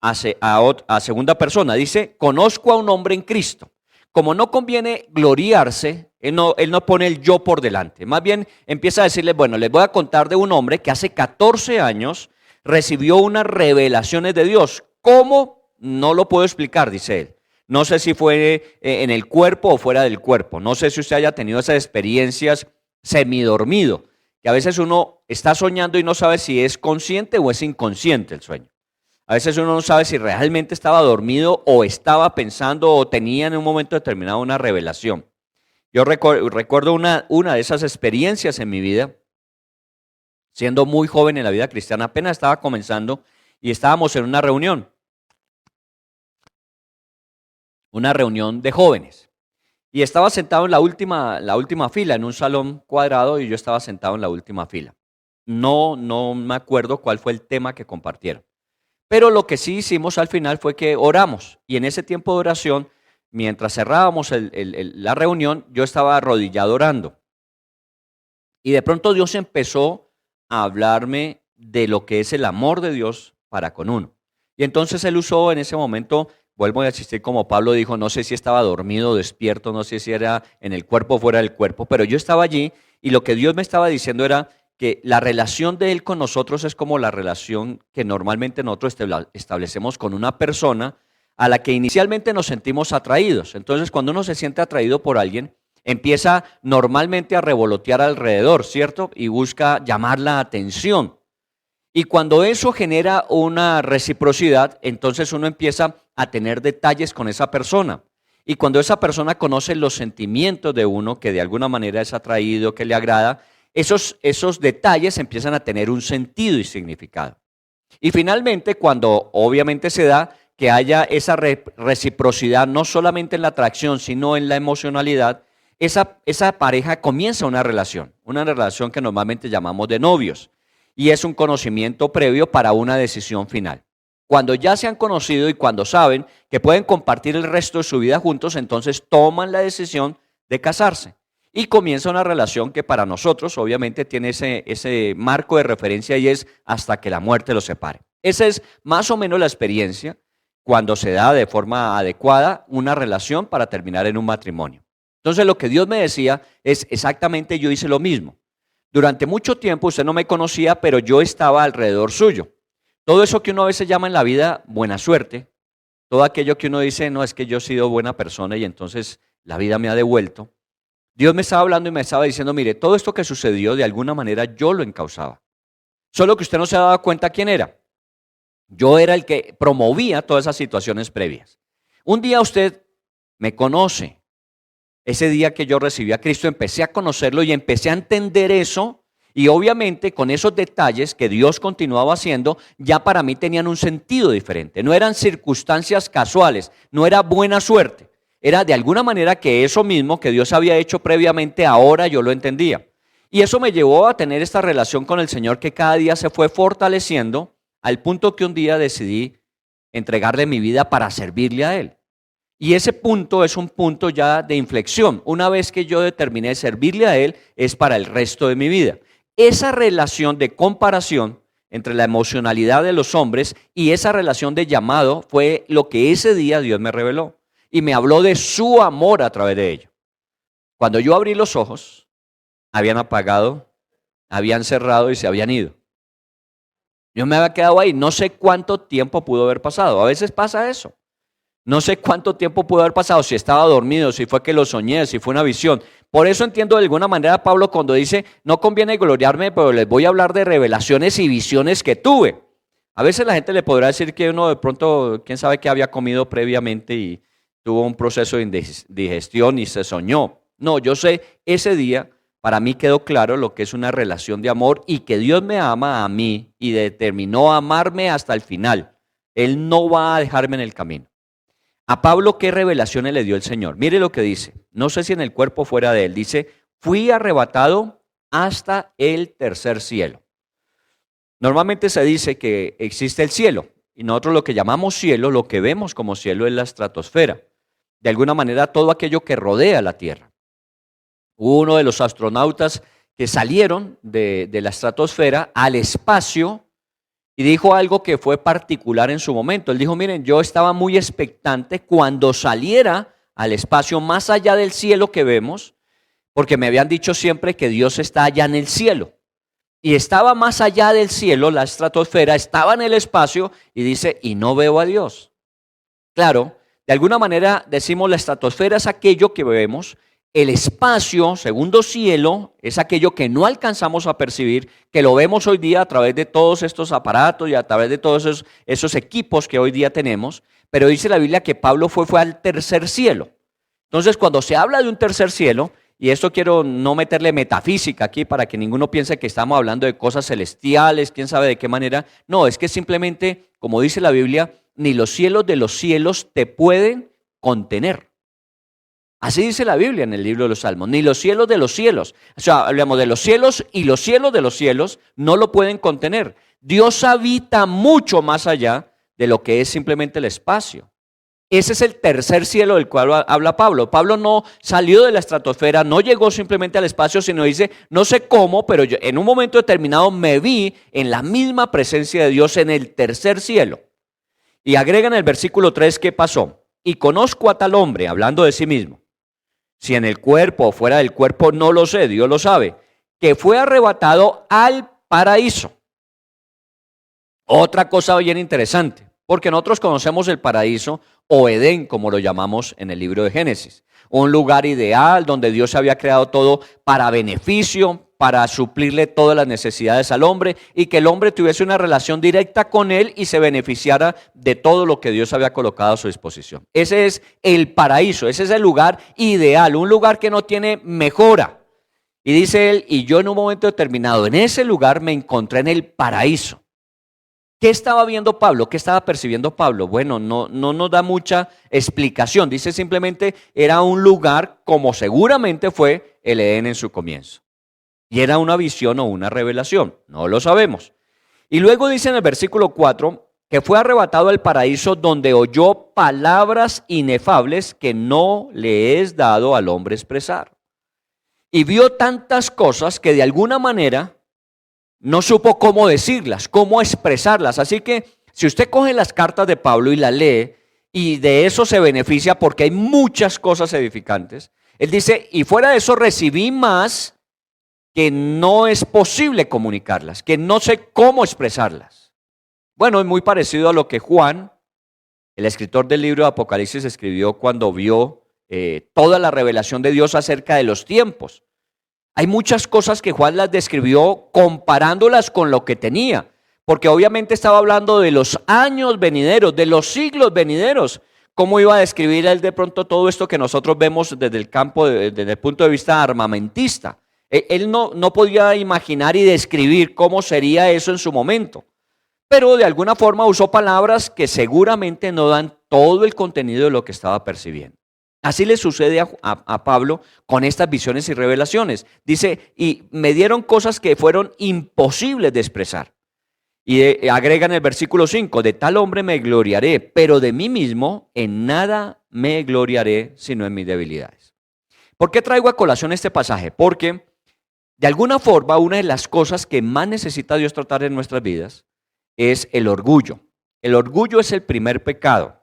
a segunda persona. Dice, conozco a un hombre en Cristo. Como no conviene gloriarse, él no pone el yo por delante. Más bien empieza a decirles, bueno, les voy a contar de un hombre que hace 14 años recibió unas revelaciones de Dios. ¿Cómo? No lo puedo explicar, dice él. No sé si fue en el cuerpo o fuera del cuerpo. No sé si usted haya tenido esas experiencias semidormido, que a veces uno está soñando y no sabe si es consciente o es inconsciente el sueño. A veces uno no sabe si realmente estaba dormido o estaba pensando o tenía en un momento determinado una revelación. Yo recuerdo una de esas experiencias en mi vida, siendo muy joven en la vida cristiana, apenas estaba comenzando y estábamos en una reunión de jóvenes. Y estaba sentado en la última fila, en un salón cuadrado, y yo estaba sentado en la última fila. No me acuerdo cuál fue el tema que compartieron. Pero lo que sí hicimos al final fue que oramos. Y en ese tiempo de oración, mientras cerrábamos la reunión, yo estaba arrodillado orando. Y de pronto Dios empezó a hablarme de lo que es el amor de Dios para con uno. Y entonces Él usó en ese momento, vuelvo a insistir como Pablo dijo, no sé si estaba dormido o despierto, no sé si era en el cuerpo o fuera del cuerpo, pero yo estaba allí y lo que Dios me estaba diciendo era que la relación de Él con nosotros es como la relación que normalmente nosotros establecemos con una persona a la que inicialmente nos sentimos atraídos. Entonces, cuando uno se siente atraído por alguien, empieza normalmente a revolotear alrededor, ¿cierto? Y busca llamar la atención. Y cuando eso genera una reciprocidad, entonces uno empieza a tener detalles con esa persona. Y cuando esa persona conoce los sentimientos de uno, que de alguna manera es atraído, que le agrada, esos detalles empiezan a tener un sentido y significado. Y finalmente, cuando obviamente se da que haya esa reciprocidad, no solamente en la atracción, sino en la emocionalidad, esa pareja comienza una relación que normalmente llamamos de novios. Y es un conocimiento previo para una decisión final. Cuando ya se han conocido y cuando saben que pueden compartir el resto de su vida juntos, entonces toman la decisión de casarse. Y comienza una relación que para nosotros obviamente tiene ese marco de referencia y es hasta que la muerte los separe. Esa es más o menos la experiencia cuando se da de forma adecuada una relación para terminar en un matrimonio. Entonces lo que Dios me decía es exactamente yo hice lo mismo. Durante mucho tiempo usted no me conocía, pero yo estaba alrededor suyo. Todo eso que uno a veces llama en la vida buena suerte, todo aquello que uno dice, no, es que yo he sido buena persona y entonces la vida me ha devuelto. Dios me estaba hablando y me estaba diciendo, mire, todo esto que sucedió de alguna manera yo lo encauzaba. Solo que usted no se ha dado cuenta quién era. Yo era el que promovía todas esas situaciones previas. Un día usted me conoce. Ese día que yo recibí a Cristo empecé a conocerlo y empecé a entender eso. Y obviamente con esos detalles que Dios continuaba haciendo, ya para mí tenían un sentido diferente. No eran circunstancias casuales, no era buena suerte. Era de alguna manera que eso mismo que Dios había hecho previamente, ahora yo lo entendía. Y eso me llevó a tener esta relación con el Señor que cada día se fue fortaleciendo al punto que un día decidí entregarle mi vida para servirle a Él. Y ese punto es un punto ya de inflexión. Una vez que yo determiné servirle a Él, es para el resto de mi vida. Esa relación de comparación entre la emocionalidad de los hombres y esa relación de llamado fue lo que ese día Dios me reveló. Y me habló de su amor a través de ello. Cuando yo abrí los ojos, habían apagado, habían cerrado y se habían ido. Yo me había quedado ahí. No sé cuánto tiempo pudo haber pasado. A veces pasa eso. No sé cuánto tiempo pudo haber pasado, si estaba dormido, si fue que lo soñé, si fue una visión. Por eso entiendo de alguna manera a Pablo cuando dice, no conviene gloriarme, pero les voy a hablar de revelaciones y visiones que tuve. A veces la gente le podrá decir que uno de pronto, quién sabe qué había comido previamente y tuvo un proceso de indigestión y se soñó. No, yo sé ese día para mí quedó claro lo que es una relación de amor y que Dios me ama a mí y determinó amarme hasta el final. Él no va a dejarme en el camino. A Pablo, ¿qué revelaciones le dio el Señor? Mire lo que dice. No sé si en el cuerpo o fuera de él. Dice, fui arrebatado hasta el tercer cielo. Normalmente se dice que existe el cielo y nosotros lo que llamamos cielo, lo que vemos como cielo es la estratosfera. De alguna manera todo aquello que rodea la Tierra. Hubo uno de los astronautas que salieron de la estratosfera al espacio y dijo algo que fue particular en su momento. Él dijo, miren, yo estaba muy expectante cuando saliera al espacio más allá del cielo que vemos, porque me habían dicho siempre que Dios está allá en el cielo. Y estaba más allá del cielo, la estratosfera, estaba en el espacio y dice, y no veo a Dios. Claro, de alguna manera decimos la estratosfera es aquello que vemos, el espacio, segundo cielo, es aquello que no alcanzamos a percibir, que lo vemos hoy día a través de todos estos aparatos y a través de todos esos equipos que hoy día tenemos, pero dice la Biblia que Pablo fue al tercer cielo. Entonces, cuando se habla de un tercer cielo, y esto quiero no meterle metafísica aquí para que ninguno piense que estamos hablando de cosas celestiales, quién sabe de qué manera. No, es que simplemente, como dice la Biblia, ni los cielos de los cielos te pueden contener. Así dice la Biblia en el libro de los Salmos, ni los cielos de los cielos. O sea, hablamos de los cielos y los cielos de los cielos no lo pueden contener. Dios habita mucho más allá de lo que es simplemente el espacio. Ese es el tercer cielo del cual habla Pablo. Pablo no salió de la estratosfera, no llegó simplemente al espacio, sino dice, no sé cómo, pero yo en un momento determinado me vi en la misma presencia de Dios en el tercer cielo. Y agrega en el versículo 3 qué pasó. Y conozco a tal hombre, hablando de sí mismo, si en el cuerpo o fuera del cuerpo no lo sé, Dios lo sabe, que fue arrebatado al paraíso. Otra cosa bien interesante, porque nosotros conocemos el paraíso o Edén, como lo llamamos en el libro de Génesis. Un lugar ideal donde Dios había creado todo para beneficio, para suplirle todas las necesidades al hombre y que el hombre tuviese una relación directa con él y se beneficiara de todo lo que Dios había colocado a su disposición. Ese es el paraíso, ese es el lugar ideal, un lugar que no tiene mejora. Y dice él, y yo en un momento determinado en ese lugar me encontré en el paraíso. ¿Qué estaba viendo Pablo? ¿Qué estaba percibiendo Pablo? Bueno, no nos da mucha explicación. Dice simplemente era un lugar como seguramente fue el Edén en su comienzo. Y era una visión o una revelación. No lo sabemos. Y luego dice en el versículo 4 que fue arrebatado al paraíso donde oyó palabras inefables que no le es dado al hombre expresar. Y vio tantas cosas que de alguna manera no supo cómo decirlas, cómo expresarlas. Así que si usted coge las cartas de Pablo y las lee y de eso se beneficia porque hay muchas cosas edificantes. Él dice, y fuera de eso recibí más que no es posible comunicarlas, que no sé cómo expresarlas. Bueno, es muy parecido a lo que Juan, el escritor del libro de Apocalipsis, escribió cuando vio toda la revelación de Dios acerca de los tiempos. Hay muchas cosas que Juan las describió comparándolas con lo que tenía, porque obviamente estaba hablando de los años venideros, de los siglos venideros. ¿Cómo iba a describir él de pronto todo esto que nosotros vemos desde el campo, desde el punto de vista armamentista? Él no podía imaginar y describir cómo sería eso en su momento, pero de alguna forma usó palabras que seguramente no dan todo el contenido de lo que estaba percibiendo. Así le sucede a Pablo con estas visiones y revelaciones. Dice, y me dieron cosas que fueron imposibles de expresar. Y agrega en el versículo 5, de tal hombre me gloriaré, pero de mí mismo en nada me gloriaré, sino en mis debilidades. ¿Por qué traigo a colación este pasaje? Porque de alguna forma una de las cosas que más necesita Dios tratar en nuestras vidas es el orgullo. El orgullo es el primer pecado.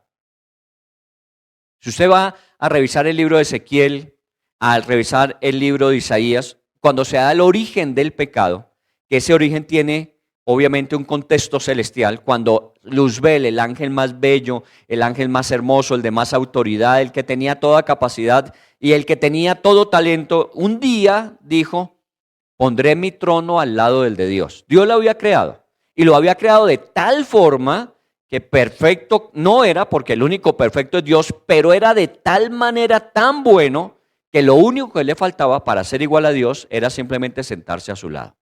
Si usted va a revisar el libro de Ezequiel, al revisar el libro de Isaías, cuando se da el origen del pecado, que ese origen tiene obviamente un contexto celestial, cuando Luzbel, el ángel más bello, el ángel más hermoso, el de más autoridad, el que tenía toda capacidad y el que tenía todo talento, un día dijo, pondré mi trono al lado del de Dios. Dios lo había creado y lo había creado de tal forma que perfecto no era, porque el único perfecto es Dios, pero era de tal manera tan bueno que lo único que le faltaba para ser igual a Dios era simplemente sentarse a su lado.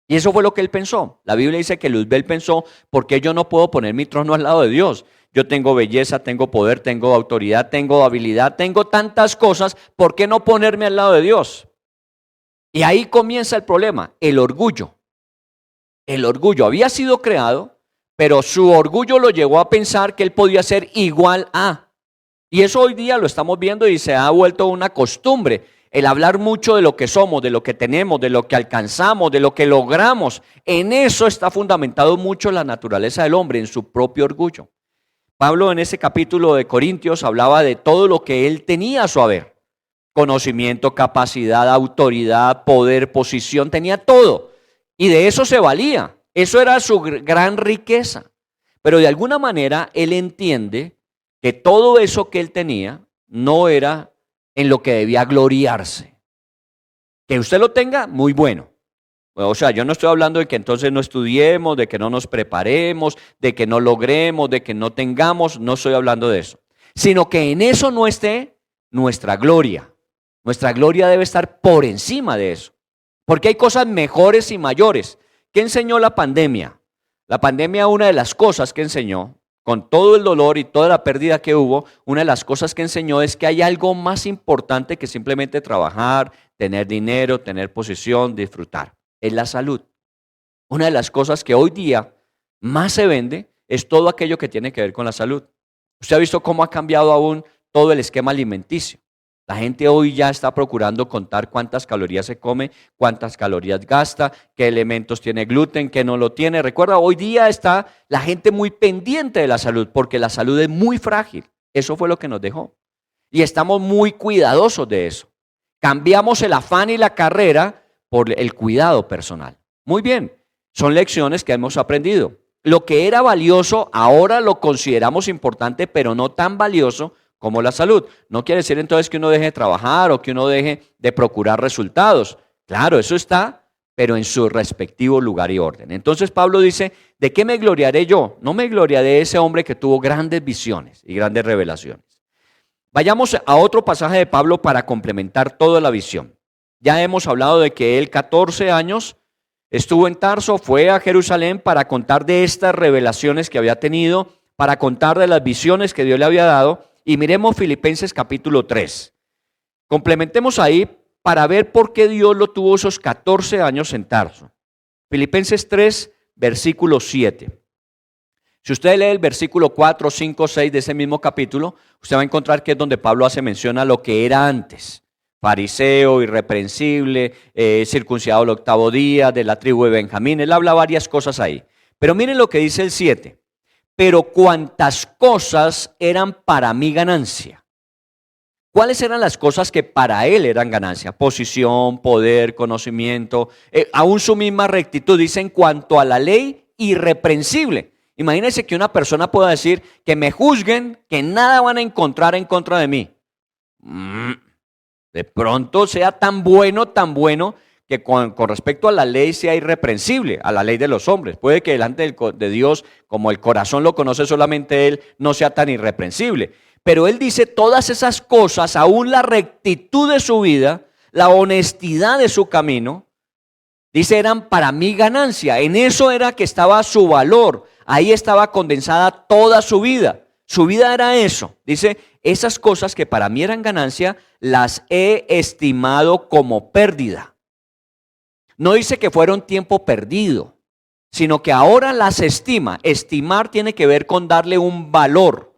Y eso fue lo que él pensó. La Biblia dice que Luzbel pensó, ¿por qué yo no puedo poner mi trono al lado de Dios? Yo tengo belleza, tengo poder, tengo autoridad, tengo habilidad, tengo tantas cosas, ¿por qué no ponerme al lado de Dios? Y ahí comienza el problema, el orgullo. El orgullo había sido creado, pero su orgullo lo llevó a pensar que él podía ser igual a. Y eso hoy día lo estamos viendo y se ha vuelto una costumbre. El hablar mucho de lo que somos, de lo que tenemos, de lo que alcanzamos, de lo que logramos. En eso está fundamentado mucho la naturaleza del hombre, en su propio orgullo. Pablo en ese capítulo de Corintios hablaba de todo lo que él tenía a su haber. Conocimiento, capacidad, autoridad, poder, posición, tenía todo. Y de eso se valía. Eso era su gran riqueza. Pero de alguna manera él entiende que todo eso que él tenía no era en lo que debía gloriarse. Que usted lo tenga, muy bueno. O sea, yo no estoy hablando de que entonces no estudiemos, de que no nos preparemos, de que no logremos, de que no tengamos, no estoy hablando de eso. Sino que en eso no esté nuestra gloria. Nuestra gloria debe estar por encima de eso. Porque hay cosas mejores y mayores. ¿Qué enseñó la pandemia? La pandemia, una de las cosas que enseñó, con todo el dolor y toda la pérdida que hubo, una de las cosas que enseñó es que hay algo más importante que simplemente trabajar, tener dinero, tener posición, disfrutar. Es la salud. Una de las cosas que hoy día más se vende es todo aquello que tiene que ver con la salud. Usted ha visto cómo ha cambiado aún todo el esquema alimenticio. La gente hoy ya está procurando contar cuántas calorías se come, cuántas calorías gasta, qué elementos tiene gluten, qué no lo tiene. Recuerda, hoy día está la gente muy pendiente de la salud porque la salud es muy frágil. Eso fue lo que nos dejó. Y estamos muy cuidadosos de eso. Cambiamos el afán y la carrera por el cuidado personal. Muy bien, son lecciones que hemos aprendido. Lo que era valioso ahora lo consideramos importante, pero no tan valioso como la salud. No quiere decir entonces que uno deje de trabajar o que uno deje de procurar resultados. Claro, eso está, pero en su respectivo lugar y orden. Entonces Pablo dice, ¿de qué me gloriaré yo? No me gloriaré de ese hombre que tuvo grandes visiones y grandes revelaciones. Vayamos a otro pasaje de Pablo para complementar toda la visión. Ya hemos hablado de que él 14 años estuvo en Tarso, fue a Jerusalén para contar de estas revelaciones que había tenido, para contar de las visiones que Dios le había dado. Y miremos Filipenses capítulo 3. Complementemos ahí para ver por qué Dios lo tuvo esos 14 años en Tarso. Filipenses 3, versículo 7. Si usted lee el versículo 4, 5, 6 de ese mismo capítulo, usted va a encontrar que es donde Pablo hace mención a lo que era antes. Fariseo, irreprensible, circuncidado el 8º día, de la tribu de Benjamín. Él habla varias cosas ahí. Pero miren lo que dice el 7. Pero cuantas cosas eran para mi ganancia. ¿Cuáles eran las cosas que para él eran ganancia? Posición, poder, conocimiento, aún su misma rectitud. Dice en cuanto a la ley, irreprensible. Imagínense que una persona pueda decir que me juzguen, que nada van a encontrar en contra de mí. De pronto sea tan bueno que con respecto a la ley sea irreprensible, a la ley de los hombres. Puede que delante de Dios, como el corazón lo conoce solamente Él, no sea tan irreprensible. Pero Él dice todas esas cosas, aún la rectitud de su vida, la honestidad de su camino, dice eran para mi ganancia. En eso era que estaba su valor. Ahí estaba condensada toda su vida. Su vida era eso. Dice, esas cosas que para mí eran ganancia, las he estimado como pérdida. No dice que fueron tiempo perdido, sino que ahora las estima. Estimar tiene que ver con darle un valor.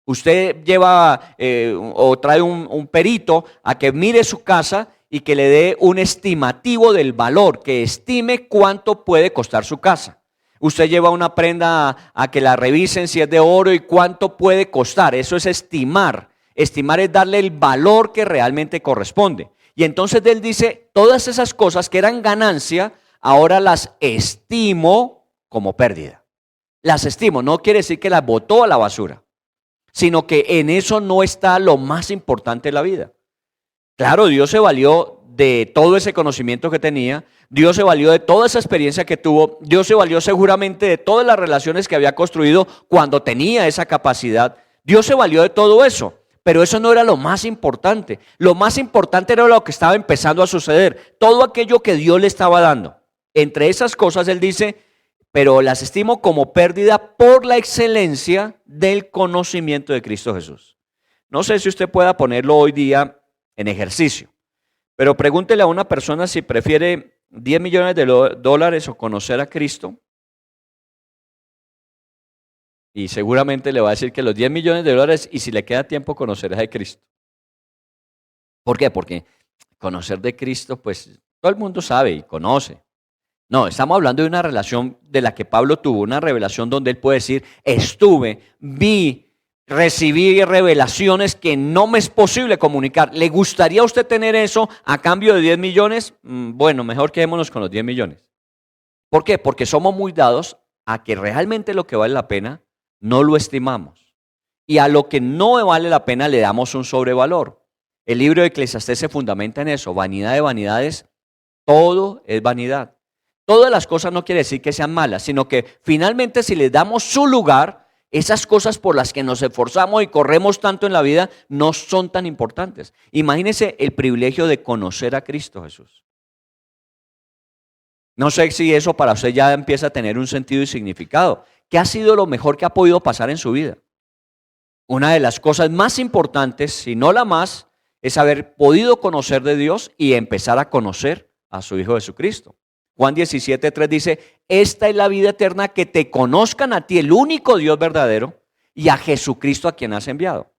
Usted lleva o trae un perito a que mire su casa y que le dé un estimativo del valor, que estime cuánto puede costar su casa. Usted lleva una prenda a que la revisen si es de oro y cuánto puede costar. Eso es estimar. Estimar es darle el valor que realmente corresponde. Y entonces él dice, todas esas cosas que eran ganancia, ahora las estimo como pérdida. Las estimo, no quiere decir que las botó a la basura, sino que en eso no está lo más importante de la vida. Claro, Dios se valió de todo ese conocimiento que tenía, Dios se valió de toda esa experiencia que tuvo, Dios se valió seguramente de todas las relaciones que había construido cuando tenía esa capacidad, Dios se valió de todo eso. Pero eso no era lo más importante. Lo más importante era lo que estaba empezando a suceder. Todo aquello que Dios le estaba dando. Entre esas cosas él dice, pero las estimo como pérdida por la excelencia del conocimiento de Cristo Jesús. No sé si usted pueda ponerlo hoy día en ejercicio, pero pregúntele a una persona si prefiere 10 millones de dólares o conocer a Cristo. Y seguramente le va a decir que los 10 millones de dólares y si le queda tiempo conocerá de Cristo. ¿Por qué? Porque conocer de Cristo, pues todo el mundo sabe y conoce. No, estamos hablando de una relación de la que Pablo tuvo, una revelación donde él puede decir, estuve, vi, recibí revelaciones que no me es posible comunicar. ¿Le gustaría a usted tener eso a cambio de 10 millones? Bueno, mejor quedémonos con los 10 millones. ¿Por qué? Porque somos muy dados a que realmente lo que vale la pena no lo estimamos. Y a lo que no vale la pena le damos un sobrevalor. El libro de Eclesiastés se fundamenta en eso. Vanidad de vanidades, todo es vanidad. Todas las cosas no quiere decir que sean malas, sino que finalmente si les damos su lugar, esas cosas por las que nos esforzamos y corremos tanto en la vida no son tan importantes. Imagínense el privilegio de conocer a Cristo Jesús. No sé si eso para usted ya empieza a tener un sentido y significado. ¿Qué ha sido lo mejor que ha podido pasar en su vida? Una de las cosas más importantes, si no la más, es haber podido conocer de Dios y empezar a conocer a su Hijo Jesucristo. Juan 17:3 dice, esta es la vida eterna, que te conozcan a ti, el único Dios verdadero, y a Jesucristo a quien has enviado.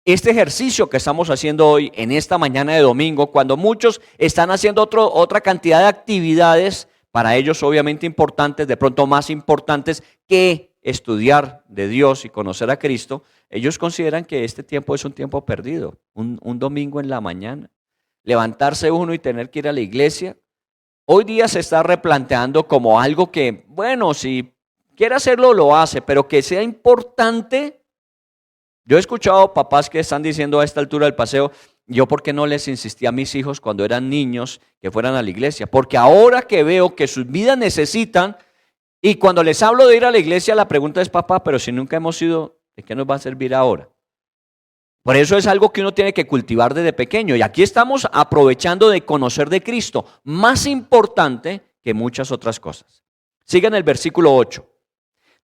Este ejercicio que estamos haciendo hoy, en esta mañana de domingo, cuando muchos están haciendo otra cantidad de actividades, para ellos obviamente importantes, de pronto más importantes que estudiar de Dios y conocer a Cristo, ellos consideran que este tiempo es un tiempo perdido, un domingo en la mañana. Levantarse uno y tener que ir a la iglesia, hoy día se está replanteando como algo que, bueno, si quiere hacerlo, lo hace, pero que sea importante. Yo he escuchado papás que están diciendo a esta altura del paseo, yo por qué no les insistí a mis hijos cuando eran niños que fueran a la iglesia, porque ahora que veo que sus vidas necesitan, y cuando les hablo de ir a la iglesia, la pregunta es, papá, pero si nunca hemos ido, ¿de qué nos va a servir ahora? Por eso es algo que uno tiene que cultivar desde pequeño. Y aquí estamos aprovechando de conocer de Cristo, más importante que muchas otras cosas. Sigan el versículo 8.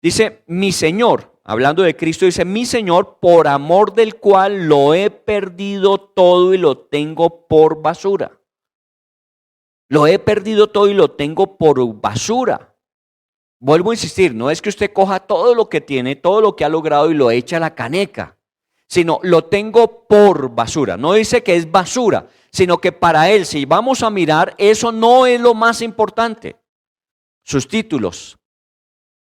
Dice, mi Señor, hablando de Cristo, dice, mi Señor, por amor del cual lo he perdido todo y lo tengo por basura. Lo he perdido todo y lo tengo por basura. Vuelvo a insistir, no es que usted coja todo lo que tiene, todo lo que ha logrado y lo eche a la caneca, sino lo tengo por basura. No dice que es basura, sino que para él, si vamos a mirar, eso no es lo más importante. Sus títulos,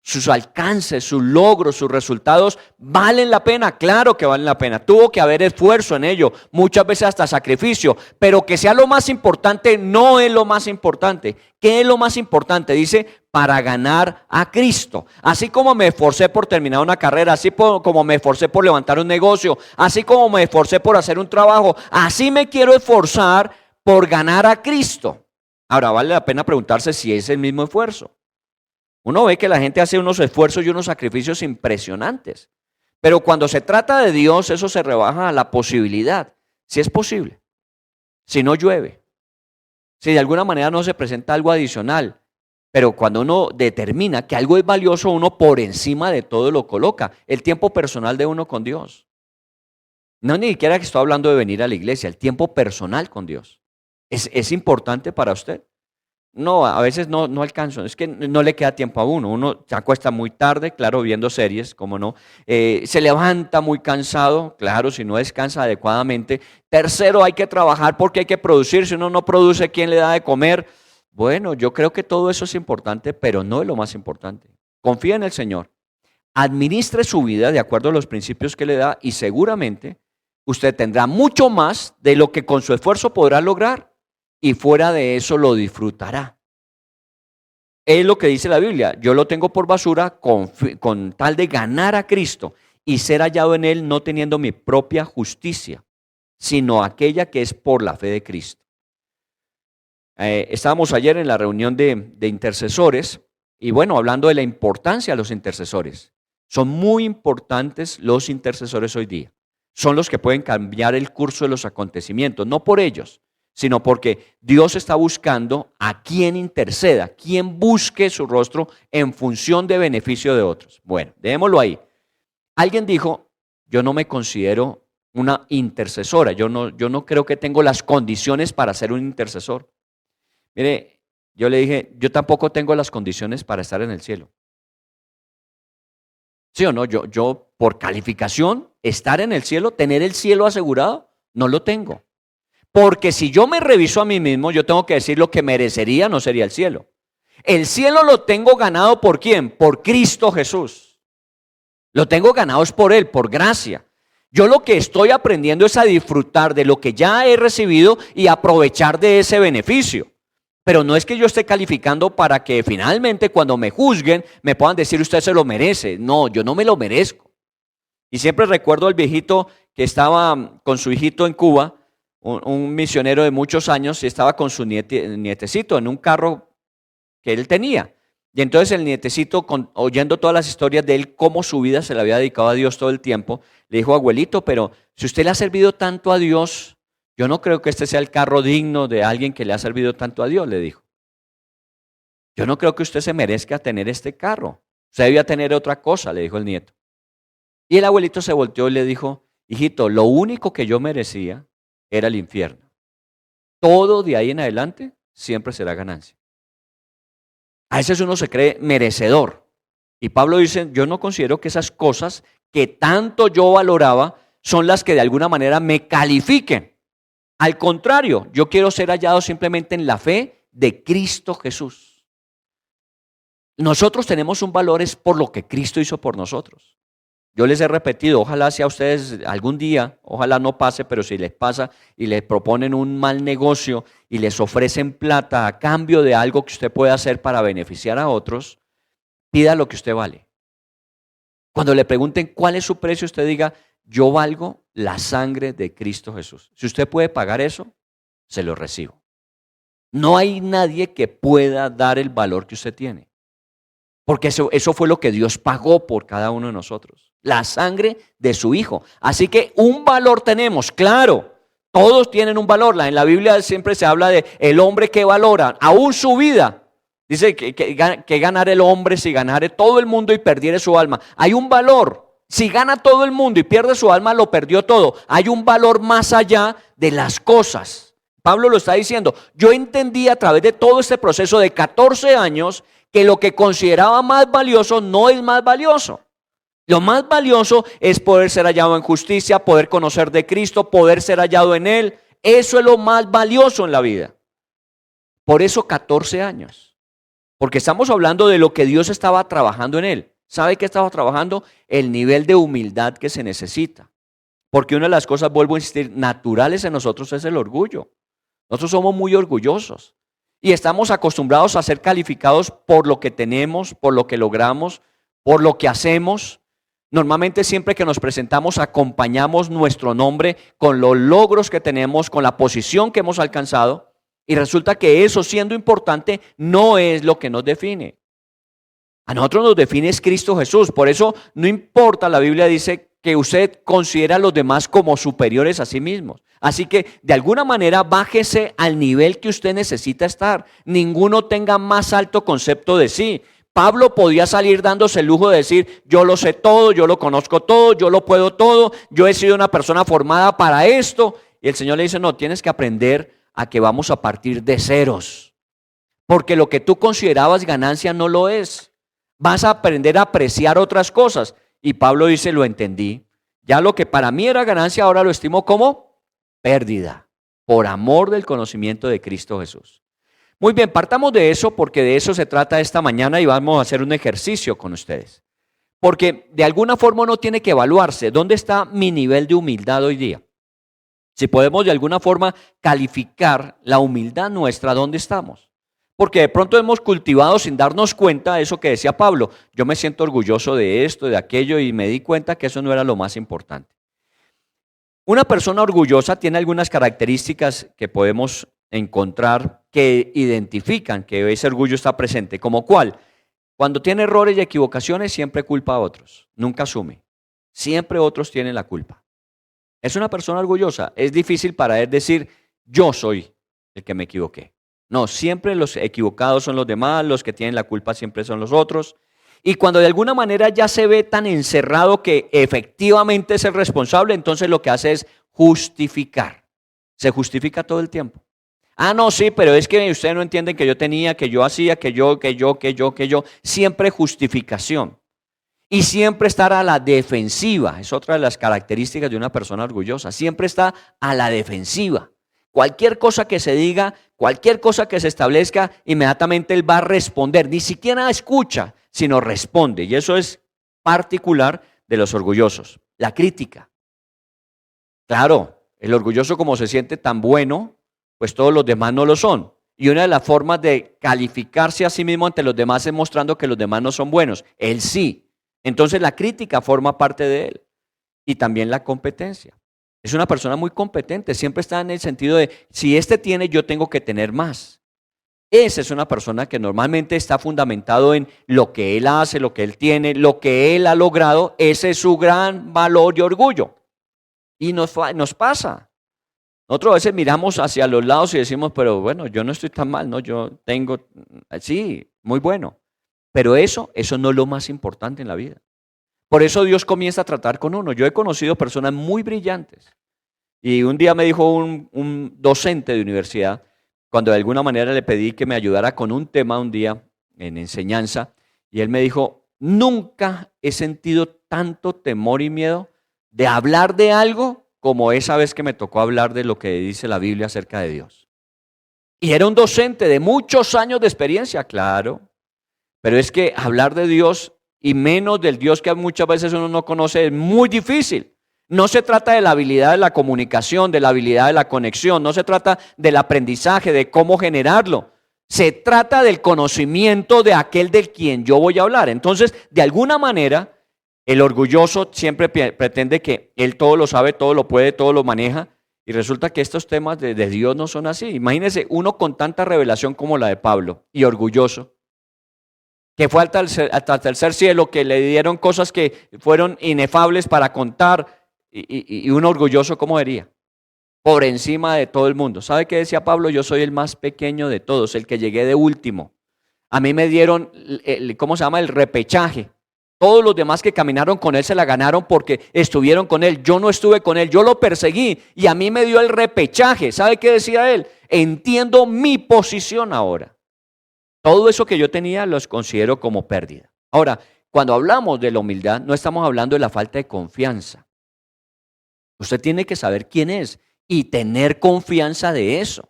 sus alcances, sus logros, sus resultados, ¿valen la pena? Claro que valen la pena. Tuvo que haber esfuerzo en ello, muchas veces hasta sacrificio, pero que sea lo más importante no es lo más importante. ¿Qué es lo más importante? Dice, para ganar a Cristo. Así como me esforcé por terminar una carrera, así como me esforcé por levantar un negocio, así como me esforcé por hacer un trabajo, así me quiero esforzar por ganar a Cristo. Ahora, vale la pena preguntarse si es el mismo esfuerzo. Uno ve que la gente hace unos esfuerzos y unos sacrificios impresionantes, pero cuando se trata de Dios, eso se rebaja a la posibilidad, si es posible, si no llueve, si de alguna manera no se presenta algo adicional, pero cuando uno determina que algo es valioso, uno por encima de todo lo coloca, el tiempo personal de uno con Dios. No ni siquiera que estoy hablando de venir a la iglesia, el tiempo personal con Dios. ¿Es importante para usted? No, a veces no alcanzo, es que no le queda tiempo a uno se acuesta muy tarde, claro, viendo series, como no, se levanta muy cansado, claro, si no descansa adecuadamente. Tercero, hay que trabajar porque hay que producir, si uno no produce, ¿quién le da de comer? Bueno, yo creo que todo eso es importante, pero no es lo más importante. Confía en el Señor, administre su vida de acuerdo a los principios que le da y seguramente usted tendrá mucho más de lo que con su esfuerzo podrá lograr. Y fuera de eso lo disfrutará. Es lo que dice la Biblia. Yo lo tengo por basura con tal de ganar a Cristo y ser hallado en Él, no teniendo mi propia justicia, sino aquella que es por la fe de Cristo. Estábamos ayer en la reunión de intercesores y bueno, hablando de la importancia de los intercesores. Son muy importantes los intercesores hoy día. son los que pueden cambiar el curso de los acontecimientos, no por ellos, sino porque Dios está buscando a quien interceda, quien busque su rostro en función de beneficio de otros. Bueno, dejémoslo ahí. Alguien dijo, yo no me considero una intercesora, yo no creo que tengo las condiciones para ser un intercesor. Mire, yo le dije, yo tampoco tengo las condiciones para estar en el cielo. ¿Sí o no? Yo por calificación, estar en el cielo, tener el cielo asegurado, no lo tengo. Porque si yo me reviso a mí mismo, yo tengo que decir lo que merecería, no sería el cielo. El cielo lo tengo ganado ¿por quién? Por Cristo Jesús. Lo tengo ganado es por Él, por gracia. Yo lo que estoy aprendiendo es a disfrutar de lo que ya he recibido y aprovechar de ese beneficio. Pero no es que yo esté calificando para que finalmente cuando me juzguen me puedan decir usted se lo merece. No, yo no me lo merezco. Y siempre recuerdo al viejito que estaba con su hijito en Cuba, un misionero de muchos años, y estaba con su nietecito en un carro que él tenía. Y entonces el nietecito, oyendo todas las historias de él, cómo su vida se le había dedicado a Dios todo el tiempo, le dijo, abuelito, pero si usted le ha servido tanto a Dios, yo no creo que este sea el carro digno de alguien que le ha servido tanto a Dios, le dijo. Yo no creo que usted se merezca tener este carro. Usted debía tener otra cosa, le dijo el nieto. Y el abuelito se volteó y le dijo, hijito, lo único que yo merecía era el infierno. Todo de ahí en adelante siempre será ganancia. A veces uno se cree merecedor. Y Pablo dice, yo no considero que esas cosas que tanto yo valoraba son las que de alguna manera me califiquen. Al contrario, yo quiero ser hallado simplemente en la fe de Cristo Jesús. Nosotros tenemos un valor es por lo que Cristo hizo por nosotros. Yo les he repetido, ojalá sea a ustedes algún día, ojalá no pase, pero si les pasa y les proponen un mal negocio y les ofrecen plata a cambio de algo que usted puede hacer para beneficiar a otros, pida lo que usted vale. Cuando le pregunten cuál es su precio, usted diga, yo valgo la sangre de Cristo Jesús. Si usted puede pagar eso, se lo recibo. No hay nadie que pueda dar el valor que usted tiene. Porque eso fue lo que Dios pagó por cada uno de nosotros. La sangre de su Hijo. Así que un valor tenemos, claro. Todos tienen un valor. En la Biblia siempre se habla de el hombre que valora, aún su vida. Dice que ganar el hombre si ganare todo el mundo y perdiere su alma. Hay un valor. Si gana todo el mundo y pierde su alma, lo perdió todo. Hay un valor más allá de las cosas. Pablo lo está diciendo. Yo entendí a través de todo este proceso de 14 años que lo que consideraba más valioso no es más valioso. Lo más valioso es poder ser hallado en justicia, poder conocer de Cristo, poder ser hallado en Él. Eso es lo más valioso en la vida. Por eso 14 años. Porque estamos hablando de lo que Dios estaba trabajando en él. ¿Sabe qué estaba trabajando? El nivel de humildad que se necesita. Porque una de las cosas, vuelvo a insistir, naturales en nosotros es el orgullo. Nosotros somos muy orgullosos. Y estamos acostumbrados a ser calificados por lo que tenemos, por lo que logramos, por lo que hacemos. Normalmente siempre que nos presentamos acompañamos nuestro nombre con los logros que tenemos, con la posición que hemos alcanzado. Y resulta que eso, siendo importante, no es lo que nos define. A nosotros nos define es Cristo Jesús. Por eso no importa, la Biblia dice que usted considera a los demás como superiores a sí mismos. Así que de alguna manera bájese al nivel que usted necesita estar. Ninguno tenga más alto concepto de sí. Pablo podía salir dándose el lujo de decir, yo lo sé todo, yo lo conozco todo, yo lo puedo todo, yo he sido una persona formada para esto. Y el Señor le dice, no, tienes que aprender a que vamos a partir de ceros. Porque lo que tú considerabas ganancia no lo es. Vas a aprender a apreciar otras cosas. Y Pablo dice, lo entendí. Ya lo que para mí era ganancia, ahora lo estimo como pérdida, por amor del conocimiento de Cristo Jesús. Muy bien, partamos de eso porque de eso se trata esta mañana y vamos a hacer un ejercicio con ustedes. Porque de alguna forma uno tiene que evaluarse, ¿dónde está mi nivel de humildad hoy día? Si podemos de alguna forma calificar la humildad nuestra, ¿dónde estamos? Porque de pronto hemos cultivado sin darnos cuenta eso que decía Pablo. Yo me siento orgulloso de esto, de aquello y me di cuenta que eso no era lo más importante. Una persona orgullosa tiene algunas características que podemos encontrar que identifican que ese orgullo está presente. ¿Como cuál? Cuando tiene errores y equivocaciones siempre culpa a otros, nunca asume. Siempre otros tienen la culpa. Es una persona orgullosa. Es difícil para él decir, yo soy el que me equivoqué. No, siempre los equivocados son los demás, los que tienen la culpa siempre son los otros. Y cuando de alguna manera ya se ve tan encerrado que efectivamente es el responsable, entonces lo que hace es justificar. Se justifica todo el tiempo. Ah, no, sí, pero es que ustedes no entienden que yo tenía, que yo hacía, que yo. Siempre justificación. Y siempre estar a la defensiva. Es otra de las características de una persona orgullosa. Siempre está a la defensiva. Cualquier cosa que se diga, cualquier cosa que se establezca, inmediatamente él va a responder. Ni siquiera escucha, sino responde. Y eso es particular de los orgullosos. La crítica. Claro, el orgulloso como se siente tan bueno, pues todos los demás no lo son. Y una de las formas de calificarse a sí mismo ante los demás es mostrando que los demás no son buenos. Él sí. Entonces la crítica forma parte de él. Y también la competencia. Es una persona muy competente. Siempre está en el sentido de, si este tiene, yo tengo que tener más. Esa es una persona que normalmente está fundamentado en lo que él hace, lo que él tiene, lo que él ha logrado. Ese es su gran valor y orgullo. Y nos pasa. Nosotros a veces miramos hacia los lados y decimos, pero bueno, yo no estoy tan mal, ¿no? Yo tengo, sí, muy bueno. Pero eso no es lo más importante en la vida. Por eso Dios comienza a tratar con uno. Yo he conocido personas muy brillantes. Y un día me dijo un docente de universidad, cuando de alguna manera le pedí que me ayudara con un tema un día en enseñanza, y él me dijo, nunca he sentido tanto temor y miedo de hablar de algo como esa vez que me tocó hablar de lo que dice la Biblia acerca de Dios. Y era un docente de muchos años de experiencia, claro, pero es que hablar de Dios y menos del Dios que muchas veces uno no conoce es muy difícil. No se trata de la habilidad de la comunicación, de la habilidad de la conexión, no se trata del aprendizaje, de cómo generarlo. Se trata del conocimiento de aquel del quien yo voy a hablar. Entonces, de alguna manera, el orgulloso siempre pretende que él todo lo sabe, todo lo puede, todo lo maneja. Y resulta que estos temas de Dios no son así. Imagínense uno con tanta revelación como la de Pablo y orgulloso, que fue hasta el tercer cielo, que le dieron cosas que fueron inefables para contar. Y uno orgulloso, ¿cómo diría? Por encima de todo el mundo. ¿Sabe qué decía Pablo? Yo soy el más pequeño de todos, el que llegué de último. A mí me dieron, ¿cómo se llama? El repechaje. Todos los demás que caminaron con él se la ganaron porque estuvieron con él. Yo no estuve con él, yo lo perseguí y a mí me dio el repechaje. ¿Sabe qué decía él? Entiendo mi posición ahora. Todo eso que yo tenía los considero como pérdida. Ahora, cuando hablamos de la humildad, no estamos hablando de la falta de confianza. Usted tiene que saber quién es y tener confianza de eso.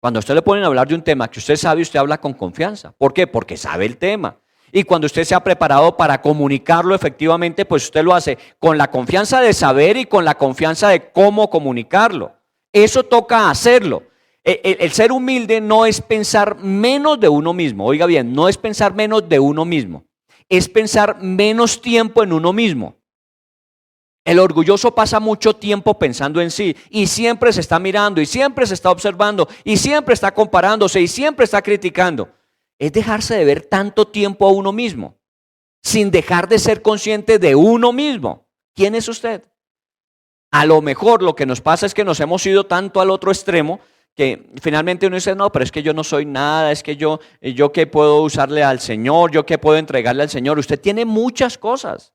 Cuando a usted le ponen a hablar de un tema que usted sabe, usted habla con confianza. ¿Por qué? Porque sabe el tema. Y cuando usted se ha preparado para comunicarlo efectivamente, pues usted lo hace con la confianza de saber y con la confianza de cómo comunicarlo. Eso toca hacerlo. El ser humilde no es pensar menos de uno mismo. Oiga bien, no es pensar menos de uno mismo. Es pensar menos tiempo en uno mismo. El orgulloso pasa mucho tiempo pensando en sí y siempre se está mirando y siempre se está observando y siempre está comparándose y siempre está criticando. Es dejarse de ver tanto tiempo a uno mismo sin dejar de ser consciente de uno mismo. ¿Quién es usted? A lo mejor lo que nos pasa es que nos hemos ido tanto al otro extremo que finalmente uno dice, no, pero es que yo no soy nada, es que yo qué puedo usarle al Señor, yo qué puedo entregarle al Señor. Usted tiene muchas cosas.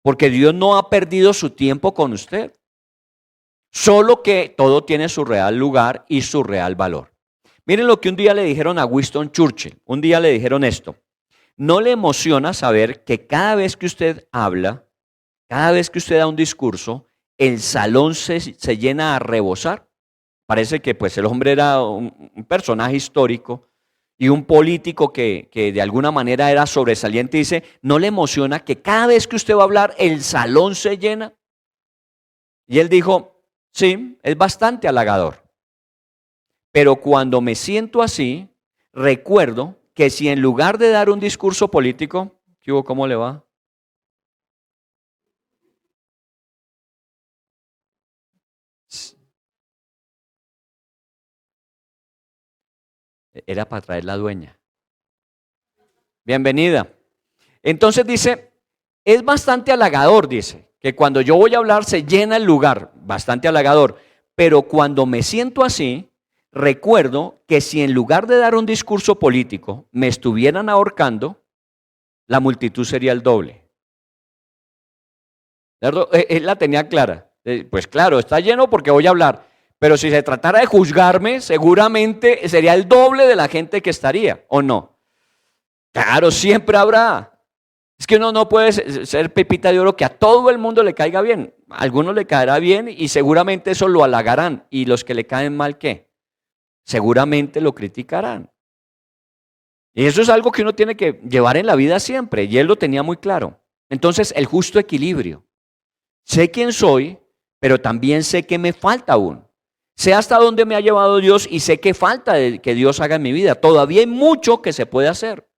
Porque Dios no ha perdido su tiempo con usted. Solo que todo tiene su real lugar y su real valor. Miren lo que un día le dijeron a Winston Churchill. Un día le dijeron esto. ¿No le emociona saber que cada vez que usted habla, cada vez que usted da un discurso, el salón se llena a rebosar? Parece que pues el hombre era un personaje histórico y un político que de alguna manera era sobresaliente. Dice, ¿no le emociona que cada vez que usted va a hablar el salón se llena? Y él dijo, sí, es bastante halagador. Pero cuando me siento así, recuerdo que si en lugar de dar un discurso político, ¿qué hubo? ¿Cómo le va? Era para traer la dueña. Bienvenida. Entonces dice, es bastante halagador, dice, que cuando yo voy a hablar se llena el lugar, bastante halagador, pero cuando me siento así, recuerdo que si en lugar de dar un discurso político me estuvieran ahorcando, la multitud sería el doble. Él la tenía clara. Pues claro, está lleno porque voy a hablar. Pero si se tratara de juzgarme, seguramente sería el doble de la gente que estaría, ¿o no? Claro, siempre habrá. Es que uno no puede ser pepita de oro que a todo el mundo le caiga bien. A algunos le caerá bien y seguramente eso lo halagarán. ¿Y los que le caen mal qué? Seguramente lo criticarán. Y eso es algo que uno tiene que llevar en la vida siempre. Y él lo tenía muy claro. Entonces, el justo equilibrio. Sé quién soy, pero también sé que me falta aún. Sé hasta dónde me ha llevado Dios y sé qué falta que Dios haga en mi vida. Todavía hay mucho que se puede hacer.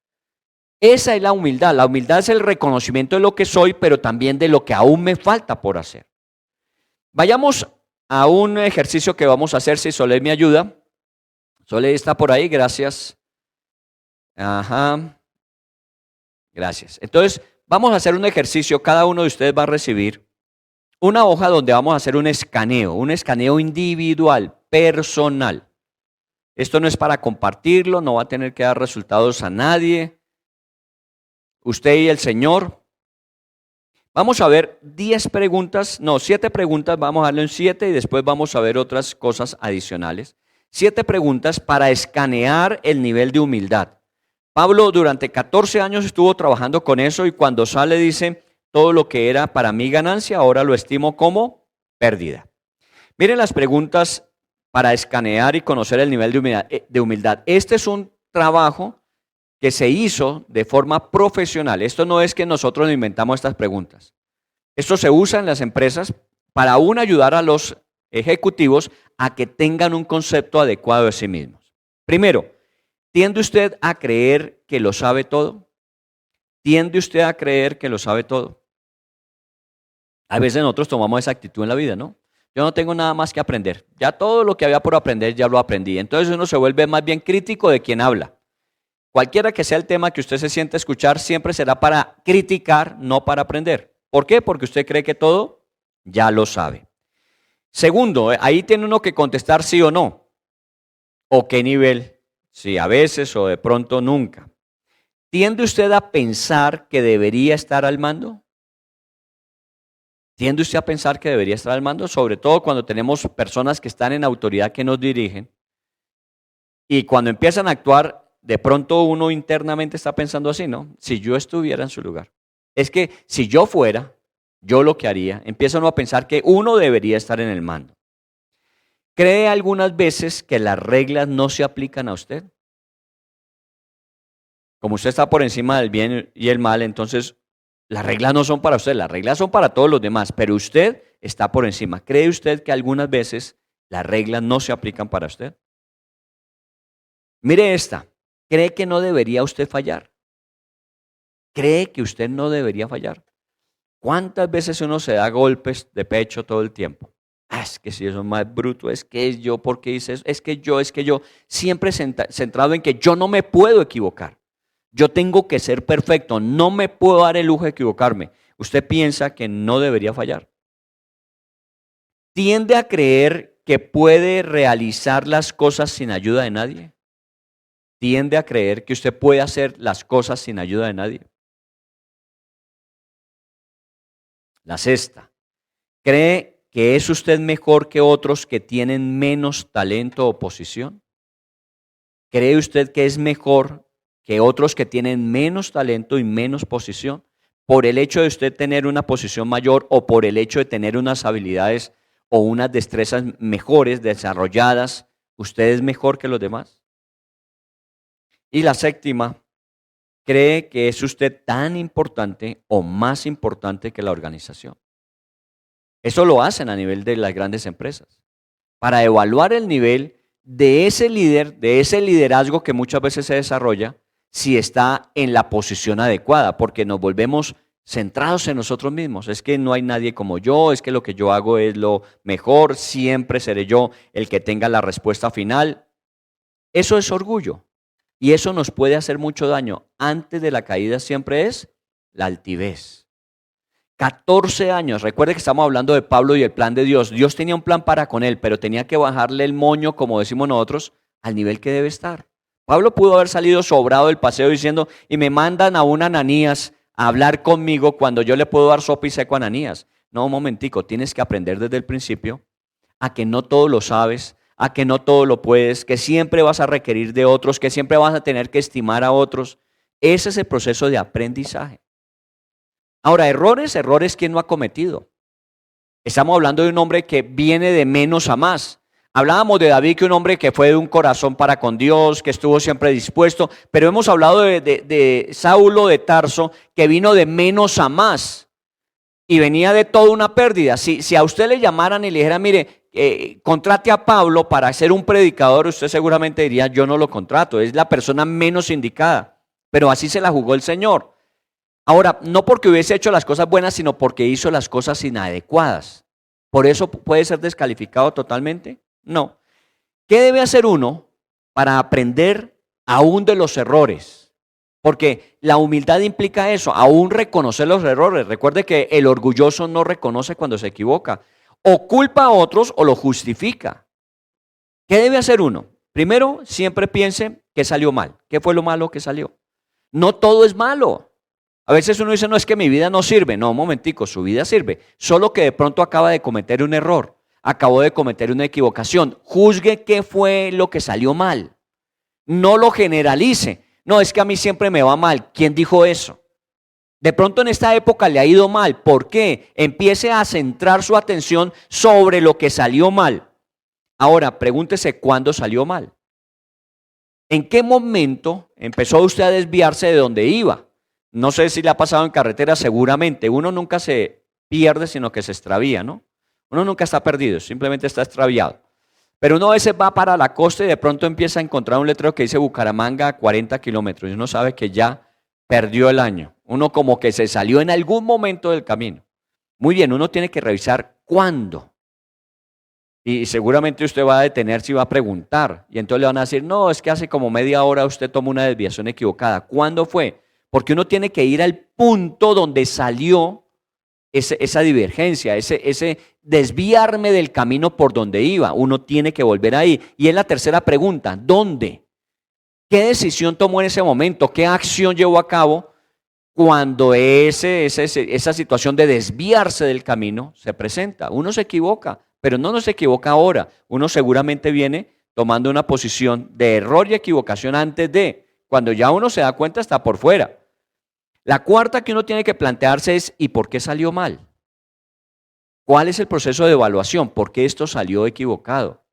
Esa es la humildad. La humildad es el reconocimiento de lo que soy, pero también de lo que aún me falta por hacer. Vayamos a un ejercicio que vamos a hacer, si Soledad me ayuda. Soledad está por ahí, gracias. Ajá. Gracias. Entonces, vamos a hacer un ejercicio. Cada uno de ustedes va a recibir una hoja donde vamos a hacer un escaneo individual, personal. Esto no es para compartirlo, no va a tener que dar resultados a nadie. Usted y el Señor. Vamos a ver 7 preguntas, vamos a darle un 7 y después vamos a ver otras cosas adicionales. 7 preguntas para escanear el nivel de humildad. Pablo durante 14 años estuvo trabajando con eso y cuando sale dice, todo lo que era para mí ganancia, ahora lo estimo como pérdida. Miren las preguntas para escanear y conocer el nivel de humildad. Este es un trabajo que se hizo de forma profesional. Esto no es que nosotros nos inventamos estas preguntas. Esto se usa en las empresas para aún ayudar a los ejecutivos a que tengan un concepto adecuado de sí mismos. Primero, ¿tiende usted a creer que lo sabe todo? ¿Tiende usted a creer que lo sabe todo? A veces nosotros tomamos esa actitud en la vida, ¿no? Yo no tengo nada más que aprender. Ya todo lo que había por aprender ya lo aprendí. Entonces uno se vuelve más bien crítico de quien habla. Cualquiera que sea el tema que usted se siente a escuchar, siempre será para criticar, no para aprender. ¿Por qué? Porque usted cree que todo ya lo sabe. Segundo, ahí tiene uno que contestar sí o no. ¿O qué nivel? Sí, a veces o de pronto nunca. ¿Tiende usted a pensar que debería estar al mando? ¿Tiende usted a pensar que debería estar al mando? Sobre todo cuando tenemos personas que están en autoridad que nos dirigen. Y cuando empiezan a actuar, de pronto uno internamente está pensando así, ¿no? Si yo estuviera en su lugar. Es que si yo fuera, yo lo que haría, empieza uno a pensar que uno debería estar en el mando. ¿Cree algunas veces que las reglas no se aplican a usted? Como usted está por encima del bien y el mal, entonces las reglas no son para usted, las reglas son para todos los demás, pero usted está por encima. ¿Cree usted que algunas veces las reglas no se aplican para usted? Mire esta. ¿Cree que no debería usted fallar? ¿Cree que usted no debería fallar? ¿Cuántas veces uno se da golpes de pecho todo el tiempo? Es que si eso es más bruto, es que yo, ¿por qué hice eso? Es que yo, siempre centrado en que yo no me puedo equivocar. Yo tengo que ser perfecto, no me puedo dar el lujo de equivocarme. ¿Usted piensa que no debería fallar? ¿Tiende a creer que puede realizar las cosas sin ayuda de nadie? ¿Tiende a creer que usted puede hacer las cosas sin ayuda de nadie? La sexta, ¿cree que es usted mejor que otros que tienen menos talento o posición? ¿Cree usted que es mejor que otros que tienen menos talento y menos posición? Por el hecho de usted tener una posición mayor o por el hecho de tener unas habilidades o unas destrezas mejores, desarrolladas, ¿usted es mejor que los demás? Y la séptima, ¿cree que es usted tan importante o más importante que la organización? Eso lo hacen a nivel de las grandes empresas. Para evaluar el nivel de ese líder, de ese liderazgo que muchas veces se desarrolla, si está en la posición adecuada, porque nos volvemos centrados en nosotros mismos. Es que no hay nadie como yo, es que lo que yo hago es lo mejor, siempre seré yo el que tenga la respuesta final. Eso es orgullo. Y eso nos puede hacer mucho daño. Antes de la caída siempre es la altivez. 14 años. Recuerde que estamos hablando de Pablo y el plan de Dios. Dios tenía un plan para con él, pero tenía que bajarle el moño, como decimos nosotros, al nivel que debe estar. Pablo pudo haber salido sobrado del paseo diciendo, y me mandan a un Ananías a hablar conmigo cuando yo le puedo dar sopa y seco a Ananías. No, un momentico, tienes que aprender desde el principio a que no todo lo sabes, a que no todo lo puedes, que siempre vas a requerir de otros, que siempre vas a tener que estimar a otros. Ese es el proceso de aprendizaje. Ahora, errores, ¿quién no ha cometido? Estamos hablando de un hombre que viene de menos a más. Hablábamos de David, que un hombre que fue de un corazón para con Dios, que estuvo siempre dispuesto, pero hemos hablado de Saulo de Tarso, que vino de menos a más y venía de toda una pérdida. Si a usted le llamaran y le dijeran, mire, contrate a Pablo para ser un predicador, usted seguramente diría, yo no lo contrato, es la persona menos indicada, pero así se la jugó el Señor. Ahora, no porque hubiese hecho las cosas buenas, sino porque hizo las cosas inadecuadas. ¿Por eso puede ser descalificado totalmente? No. ¿Qué debe hacer uno para aprender aún de los errores? Porque la humildad implica eso, aún reconocer los errores. Recuerde que el orgulloso no reconoce cuando se equivoca. O culpa a otros o lo justifica. ¿Qué debe hacer uno? Primero, siempre piense que salió mal. ¿Qué fue lo malo que salió? No todo es malo. A veces uno dice, no, es que mi vida no sirve. No, un momentico, su vida sirve. Solo que de pronto acaba de cometer un error. Acabó de cometer una equivocación. Juzgue qué fue lo que salió mal. No lo generalice. No, es que a mí siempre me va mal. ¿Quién dijo eso? De pronto en esta época le ha ido mal. ¿Por qué? Empiece a centrar su atención sobre lo que salió mal. Ahora, pregúntese cuándo salió mal. ¿En qué momento empezó usted a desviarse de donde iba? No sé si le ha pasado en carretera, seguramente. Uno nunca se pierde, sino que se extravía, ¿no? Uno nunca está perdido, simplemente está extraviado. Pero uno a veces va para la costa y de pronto empieza a encontrar un letrero que dice Bucaramanga a 40 kilómetros. Y uno sabe que ya perdió el año. Uno como que se salió en algún momento del camino. Muy bien, uno tiene que revisar cuándo. Y seguramente usted va a detenerse y va a preguntar. Y entonces le van a decir, no, es que hace como media hora usted tomó una desviación equivocada. ¿Cuándo fue? Porque uno tiene que ir al punto donde salió esa divergencia, ese desviarme del camino por donde iba. Uno tiene que volver ahí. Y es la tercera pregunta, ¿dónde? ¿Qué decisión tomó en ese momento? ¿Qué acción llevó a cabo cuando esa situación de desviarse del camino se presenta? Uno se equivoca, pero no se equivoca ahora. Uno seguramente viene tomando una posición de error y equivocación antes de, cuando ya uno se da cuenta está por fuera. La cuarta que uno tiene que plantearse es, ¿y por qué salió mal? ¿Cuál es el proceso de evaluación? ¿Por qué esto salió equivocado?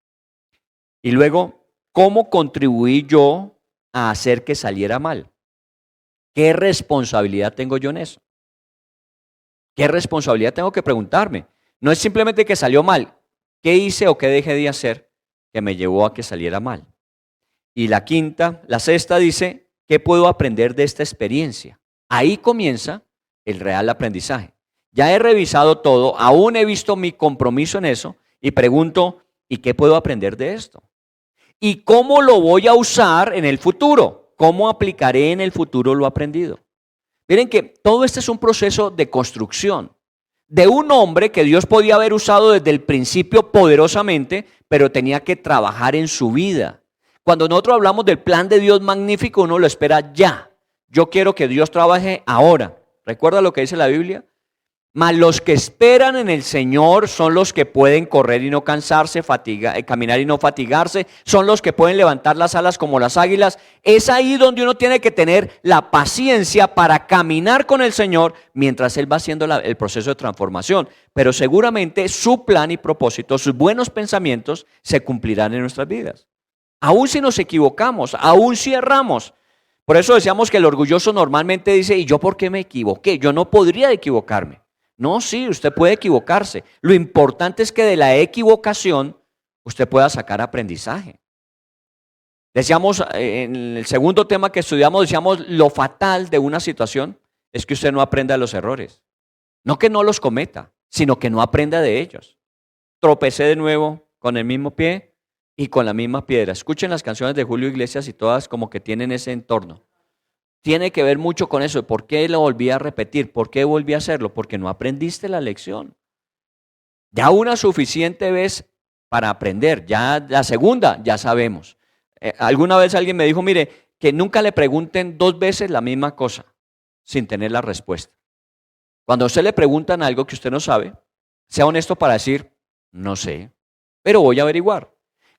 Y luego, ¿cómo contribuí yo a hacer que saliera mal? ¿Qué responsabilidad tengo yo en eso? ¿Qué responsabilidad tengo que preguntarme? No es simplemente que salió mal. ¿Qué hice o qué dejé de hacer que me llevó a que saliera mal? Y la sexta dice, ¿qué puedo aprender de esta experiencia? Ahí comienza el real aprendizaje. Ya he revisado todo, aún he visto mi compromiso en eso y pregunto, ¿y qué puedo aprender de esto? ¿Y cómo lo voy a usar en el futuro? ¿Cómo aplicaré en el futuro lo aprendido? Miren que todo este es un proceso de construcción de un hombre que Dios podía haber usado desde el principio poderosamente, pero tenía que trabajar en su vida. Cuando nosotros hablamos del plan de Dios magnífico, uno lo espera ya. Yo quiero que Dios trabaje ahora. ¿Recuerda lo que dice la Biblia? Mas los que esperan en el Señor son los que pueden correr y no cansarse, caminar y no fatigarse, son los que pueden levantar las alas como las águilas. Es ahí donde uno tiene que tener la paciencia para caminar con el Señor mientras Él va haciendo el proceso de transformación. Pero seguramente su plan y propósito, sus buenos pensamientos se cumplirán en nuestras vidas. Aún si nos equivocamos, aún si erramos. Por eso decíamos que el orgulloso normalmente dice, ¿y yo por qué me equivoqué? Yo no podría equivocarme. No, sí, usted puede equivocarse. Lo importante es que de la equivocación usted pueda sacar aprendizaje. Decíamos, en el segundo tema que estudiamos, decíamos, lo fatal de una situación es que usted no aprenda de los errores. No que no los cometa, sino que no aprenda de ellos. Tropecé de nuevo con el mismo pie y con la misma piedra. Escuchen las canciones de Julio Iglesias y todas como que tienen ese entorno. tiene que ver mucho con eso. ¿Por qué lo volví a repetir? ¿Por qué volví a hacerlo? Porque no aprendiste la lección. Ya una suficiente vez para aprender. Ya la segunda, ya sabemos. Alguna vez alguien me dijo, mire, que nunca le pregunten 2 veces la misma cosa sin tener la respuesta. Cuando a usted le preguntan algo que usted no sabe, sea honesto para decir, no sé, pero voy a averiguar.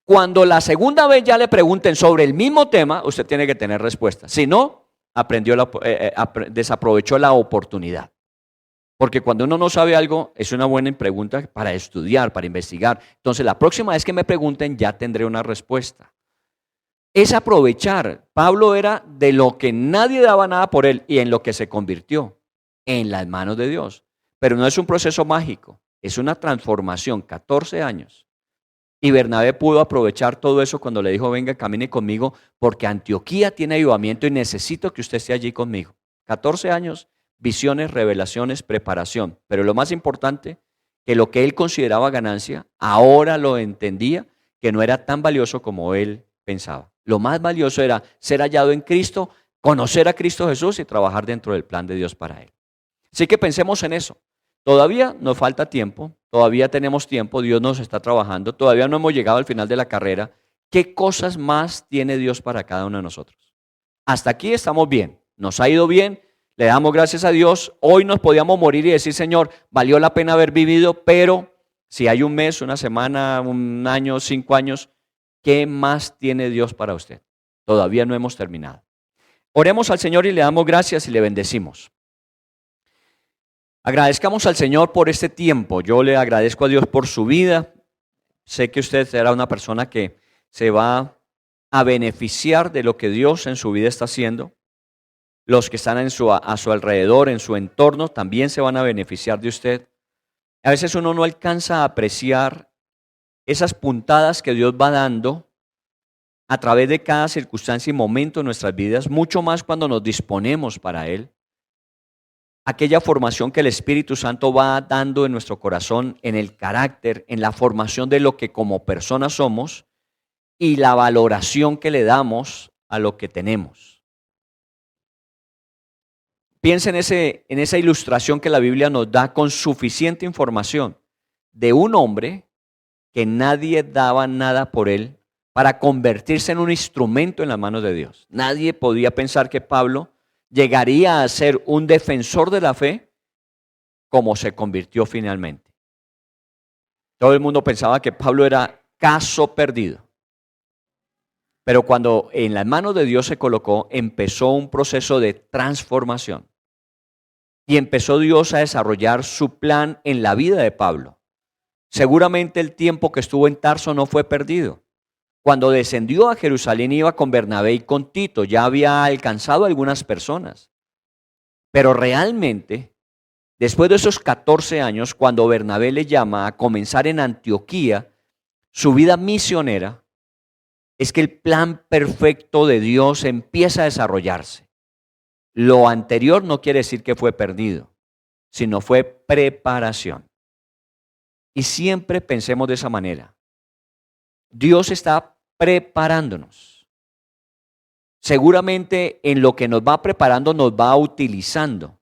Cuando la segunda vez ya le pregunten sobre el mismo tema, usted tiene que tener respuesta. Si no, desaprovechó la oportunidad. Porque cuando uno no sabe algo, es una buena pregunta para estudiar, para investigar. Entonces, la próxima vez que me pregunten, ya tendré una respuesta. Es aprovechar. Pablo era de lo que nadie daba nada por él y en lo que se convirtió, en las manos de Dios. Pero no es un proceso mágico, es una transformación, 14 años. Y Bernabé pudo aprovechar todo eso cuando le dijo, venga, camine conmigo, porque Antioquía tiene avivamiento y necesito que usted esté allí conmigo. 14 años, visiones, revelaciones, preparación. Pero lo más importante, que lo que él consideraba ganancia, ahora lo entendía, que no era tan valioso como él pensaba. Lo más valioso era ser hallado en Cristo, conocer a Cristo Jesús y trabajar dentro del plan de Dios para él. Así que pensemos en eso. Todavía nos falta tiempo, todavía tenemos tiempo, Dios nos está trabajando, todavía no hemos llegado al final de la carrera. ¿Qué cosas más tiene Dios para cada uno de nosotros? Hasta aquí estamos bien, nos ha ido bien, le damos gracias a Dios. Hoy nos podíamos morir y decir, Señor, valió la pena haber vivido, pero si hay un mes, una semana, un año, 5 años, ¿qué más tiene Dios para usted? Todavía no hemos terminado. Oremos al Señor y le damos gracias y le bendecimos. Agradezcamos al Señor por este tiempo. Yo le agradezco a Dios por su vida. Sé que usted será una persona que se va a beneficiar de lo que Dios en su vida está haciendo. Los que están a su alrededor, en su entorno, también se van a beneficiar de usted. A veces uno no alcanza a apreciar esas puntadas que Dios va dando a través de cada circunstancia y momento en nuestras vidas, mucho más cuando nos disponemos para Él. Aquella formación que el Espíritu Santo va dando en nuestro corazón, en el carácter, en la formación de lo que como personas somos y la valoración que le damos a lo que tenemos. Piensa en esa ilustración que la Biblia nos da con suficiente información de un hombre que nadie daba nada por él para convertirse en un instrumento en las manos de Dios. Nadie podía pensar que Pablo llegaría a ser un defensor de la fe como se convirtió finalmente. Todo el mundo pensaba que Pablo era caso perdido. Pero cuando en las manos de Dios se colocó, empezó un proceso de transformación. Y empezó Dios a desarrollar su plan en la vida de Pablo. Seguramente el tiempo que estuvo en Tarso no fue perdido. Cuando descendió a Jerusalén iba con Bernabé y con Tito, ya había alcanzado a algunas personas. Pero realmente, después de esos 14 años, cuando Bernabé le llama a comenzar en Antioquía su vida misionera, es que el plan perfecto de Dios empieza a desarrollarse. Lo anterior no quiere decir que fue perdido, sino fue preparación. Y siempre pensemos de esa manera. Dios está preparándonos. Seguramente en lo que nos va preparando nos va utilizando.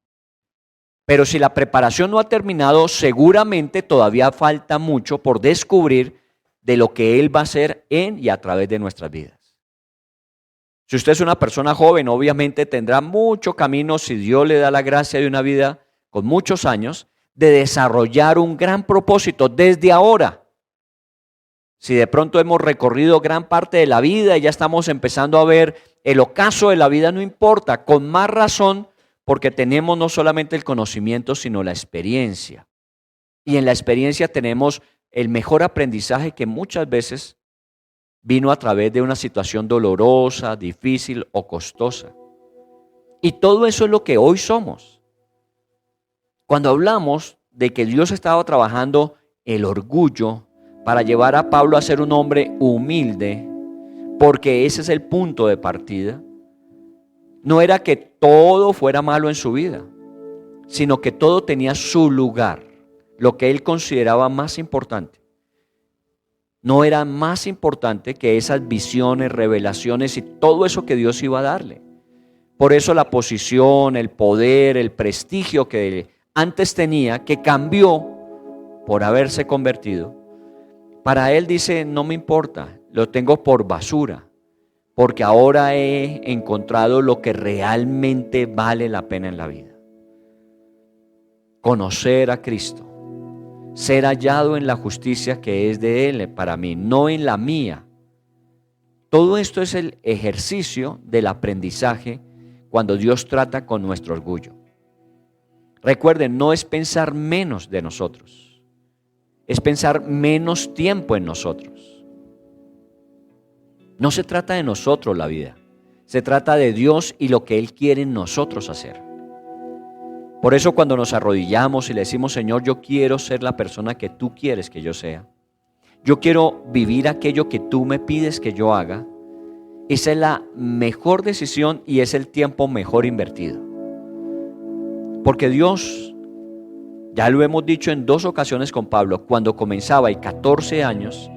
Pero si la preparación no ha terminado, seguramente todavía falta mucho por descubrir de lo que Él va a hacer en y a través de nuestras vidas. Si usted es una persona joven, obviamente tendrá mucho camino, si Dios le da la gracia de una vida con muchos años, de desarrollar un gran propósito desde ahora. Si de pronto hemos recorrido gran parte de la vida y ya estamos empezando a ver el ocaso de la vida, no importa, con más razón, porque tenemos no solamente el conocimiento, sino la experiencia. Y en la experiencia tenemos el mejor aprendizaje que muchas veces vino a través de una situación dolorosa, difícil o costosa. Y todo eso es lo que hoy somos. Cuando hablamos de que Dios estaba trabajando el orgullo para llevar a Pablo a ser un hombre humilde, porque ese es el punto de partida, no era que todo fuera malo en su vida, sino que todo tenía su lugar, lo que él consideraba más importante. No era más importante que esas visiones, revelaciones y todo eso que Dios iba a darle. Por eso la posición, el poder, el prestigio que antes tenía, que cambió por haberse convertido, para él dice, no me importa, lo tengo por basura, porque ahora he encontrado lo que realmente vale la pena en la vida. Conocer a Cristo, ser hallado en la justicia que es de Él para mí, no en la mía. Todo esto es el ejercicio del aprendizaje cuando Dios trata con nuestro orgullo. Recuerden, no es pensar menos de nosotros, es pensar menos tiempo en nosotros. No se trata de nosotros la vida, se trata de Dios y lo que Él quiere en nosotros hacer. Por eso cuando nos arrodillamos y le decimos, Señor, yo quiero ser la persona que tú quieres que yo sea, yo quiero vivir aquello que tú me pides que yo haga, esa es la mejor decisión y es el tiempo mejor invertido. Porque Dios, ya lo hemos dicho en 2 ocasiones con Pablo, cuando comenzaba y 14 años,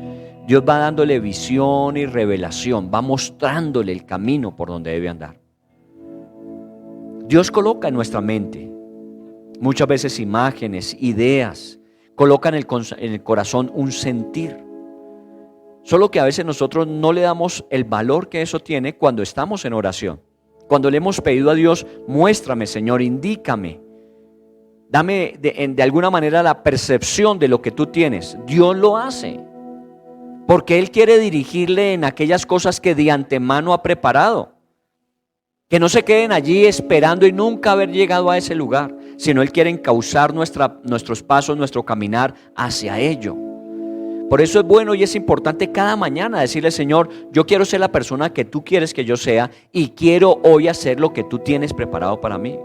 Dios va dándole visión y revelación, va mostrándole el camino por donde debe andar. Dios coloca en nuestra mente muchas veces imágenes, ideas, coloca en el corazón un sentir. Solo que a veces nosotros no le damos el valor que eso tiene cuando estamos en oración. Cuando le hemos pedido a Dios, muéstrame, Señor, indícame, dame de alguna manera la percepción de lo que tú tienes. Dios lo hace, porque Él quiere dirigirle en aquellas cosas que de antemano ha preparado. Que no se queden allí esperando y nunca haber llegado a ese lugar, sino Él quiere encauzar nuestros pasos, nuestro caminar hacia ello. Por eso es bueno y es importante cada mañana decirle, Señor, yo quiero ser la persona que tú quieres que yo sea y quiero hoy hacer lo que tú tienes preparado para mí.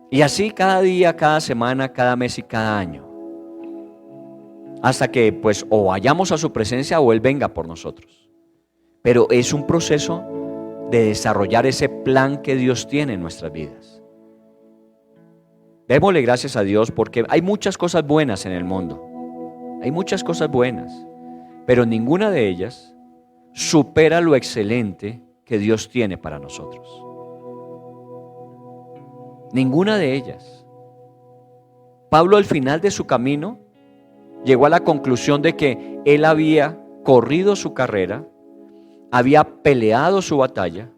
Y así cada día, cada semana, cada mes y cada año. Hasta que pues o vayamos a su presencia o Él venga por nosotros. Pero es un proceso de desarrollar ese plan que Dios tiene en nuestras vidas. Démosle gracias a Dios porque hay muchas cosas buenas en el mundo. Hay muchas cosas buenas, pero ninguna de ellas supera lo excelente que Dios tiene para nosotros. Ninguna de ellas. Pablo al final de su camino llegó a la conclusión de que él había corrido su carrera, había peleado su batalla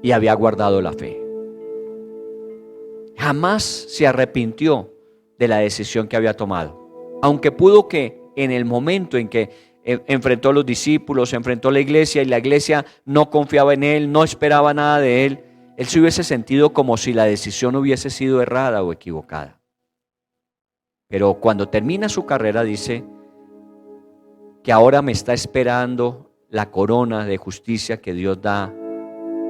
y había guardado la fe. Jamás se arrepintió de la decisión que había tomado. Aunque pudo que en el momento en que enfrentó a los discípulos, enfrentó a la iglesia y la iglesia no confiaba en él, no esperaba nada de él, él se hubiese sentido como si la decisión hubiese sido errada o equivocada. Pero cuando termina su carrera dice que ahora me está esperando la corona de justicia que Dios da